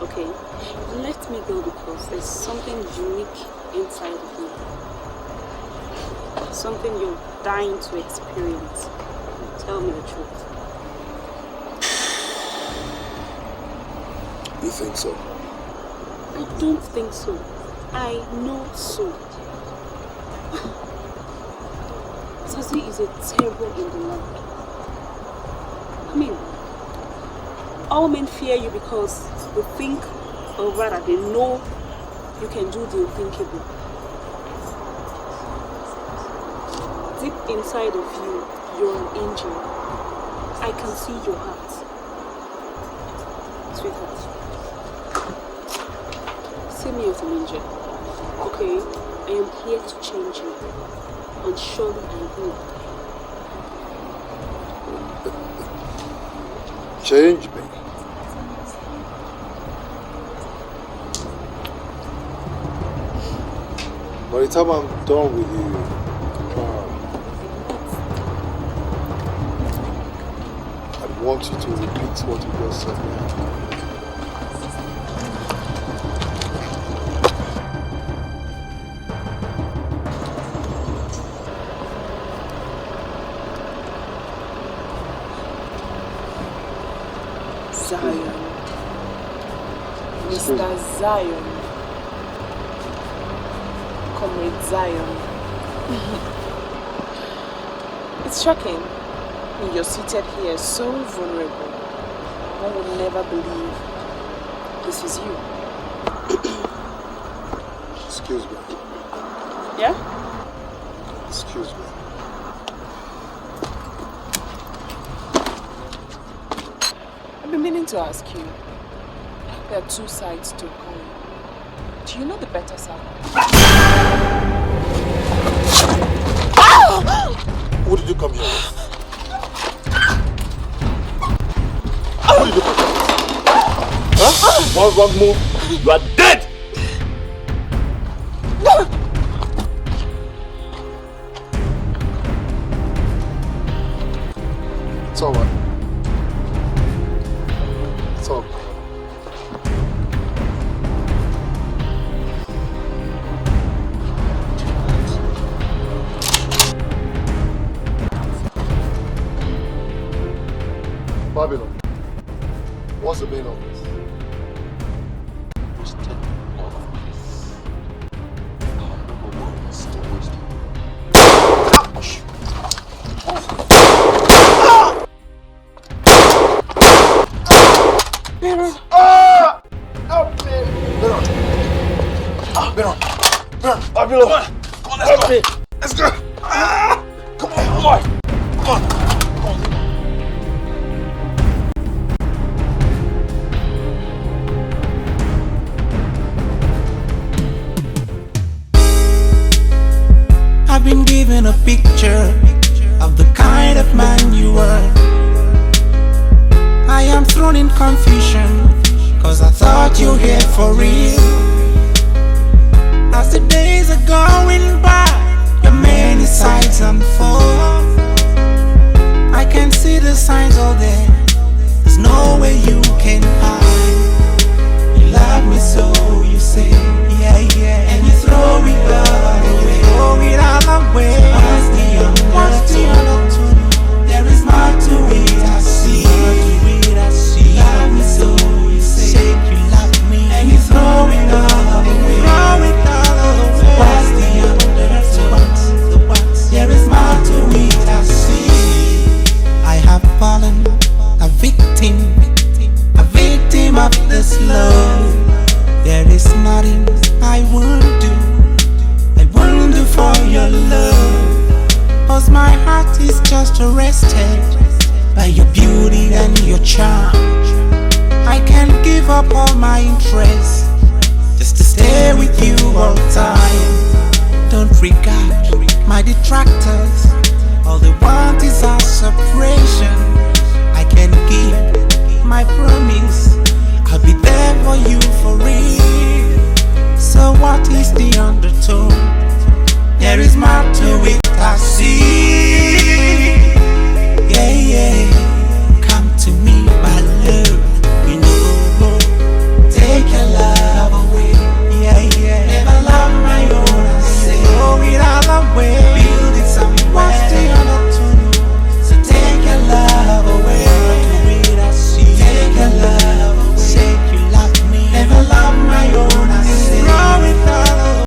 Okay? You let me go because there's something unique inside of you. Something you're dying to experience. Tell me the truth. You think so? I don't think so. I know so. Sazi is a terror in the land. I mean, all men fear you because they think, or rather they know you can do the unthinkable. Deep inside of you, you're an angel. I can see your heart. Sweetheart. See me as an angel, okay? I am here to change you, and surely I will. Change me? By the time I'm done with you, I want you to repeat what you just said. Zion. Mr. Zion. Comrade Zion. It's shocking when you're seated here so vulnerable. One would never believe this is you. Excuse me. Yeah? Excuse me. I've been meaning to ask you. There are two sides to a coin. Do you know the better side? What did you come here with? What did you come here with? Huh? One wrong move, you are dead! It's alright. It's alright. Babylon, what's the meaning of this? Wasted all of this. Our number one is still wasted. Baron! Help me! Baron! Baron! Baron! Babylon! Come on, let's go! Let's go! Come on, come on! Come on! I've been given a picture of the kind of man you were. I am thrown in confusion, cause I thought you here for real. As the days are going by, your many sides unfold. I can see the signs all there, there's no way you can hide. You love me so, you say, yeah, yeah, and you throw it all away. Throw it all away. What's the other to know? There is more to it, I see. Love me so, you say you love me, and you throw it all away. Throw it all away. What's the other to what? There is more to it, I see. I have fallen a victim of this love. There is nothing I won't do for your love. Cause my heart is just arrested by your beauty and your charm. I can't give up all my interest just to stay with you all time. Don't regard my detractors, all they want is our separation.